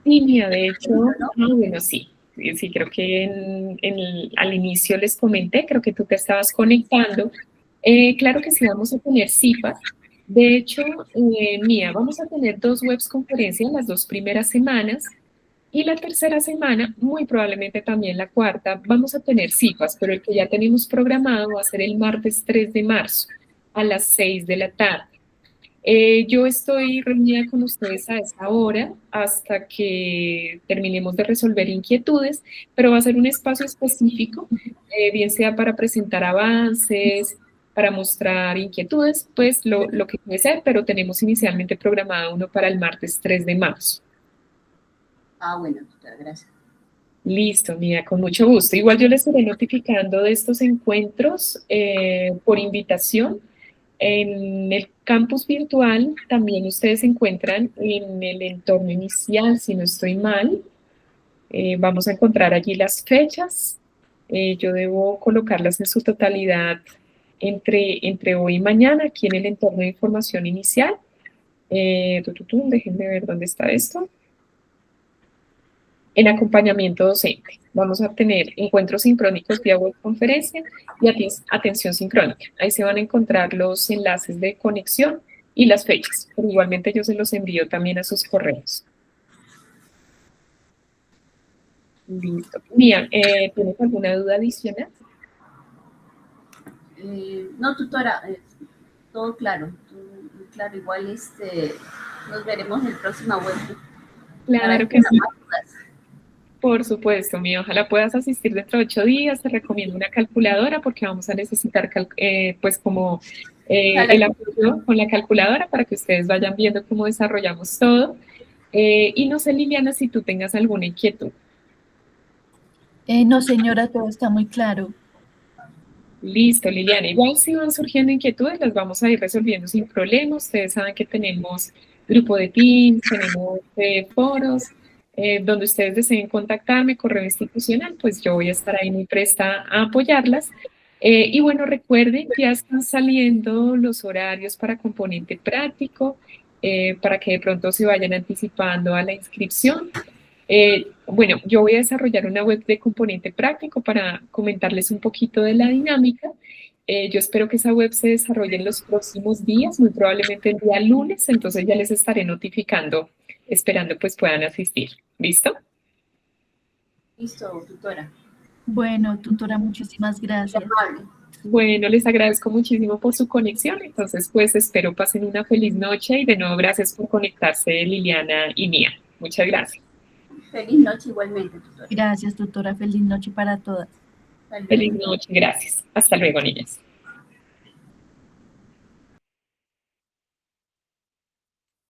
Sí, mía, de hecho, bueno, sí. Sí, creo que al inicio les comenté, creo que tú te estabas conectando. Claro que sí, vamos a tener CIPAS. De hecho, Mía, vamos a tener 2 webs conferencias las 2 primeras semanas y la tercera semana, muy probablemente también la cuarta, vamos a tener CIPAS, pero el que ya tenemos programado va a ser el martes 3 de marzo a las 6 de la tarde. Yo estoy reunida con ustedes a esa hora hasta que terminemos de resolver inquietudes, pero va a ser un espacio específico, bien sea para presentar avances, para mostrar inquietudes, pues lo que puede ser, pero tenemos inicialmente programado uno para el martes 3 de marzo. Ah, bueno, doctora, gracias. Listo, mira, con mucho gusto. Igual yo les estaré notificando de estos encuentros por invitación. En el campus virtual también ustedes se encuentran en el entorno inicial, si no estoy mal. Vamos a encontrar allí las fechas. Yo debo colocarlas en su totalidad entre hoy y mañana, aquí en el entorno de información inicial. Déjenme ver dónde está esto. En acompañamiento docente. Vamos a tener encuentros sincrónicos vía webconferencia y atención sincrónica. Ahí se van a encontrar los enlaces de conexión y las fechas. Pero igualmente yo se los envío también a sus correos. Listo. Mía, ¿tienes alguna duda adicional? No, tutora, todo claro, claro, igual nos veremos en el próximo web. Claro que sí. Por supuesto, mi ojalá puedas asistir dentro de 8 días. Te recomiendo una calculadora porque vamos a necesitar pues como el apoyo con la calculadora para que ustedes vayan viendo cómo desarrollamos todo. Y no sé, Liliana, si tú tengas alguna inquietud. No, señora, todo está muy claro. Listo, Liliana. Igual si van surgiendo inquietudes, las vamos a ir resolviendo sin problema. Ustedes saben que tenemos grupo de Teams, tenemos foros, donde ustedes deseen contactarme, correo institucional, pues yo voy a estar ahí muy presta a apoyarlas. Y bueno, recuerden que ya están saliendo los horarios para componente práctico, para que de pronto se vayan anticipando a la inscripción. Bueno, yo voy a desarrollar una web de componente práctico para comentarles un poquito de la dinámica. Yo espero que esa web se desarrolle en los próximos días, muy probablemente el día lunes, entonces ya les estaré notificando, esperando pues puedan asistir. ¿Listo? Listo, tutora. Bueno, tutora, muchísimas gracias. Bueno, les agradezco muchísimo por su conexión, entonces pues espero pasen una feliz noche y de nuevo gracias por conectarse, Liliana y Mía. Muchas gracias. Feliz noche igualmente, tutora. Gracias, tutora. Feliz noche para todas. Feliz noche, gracias. Hasta luego, niñas.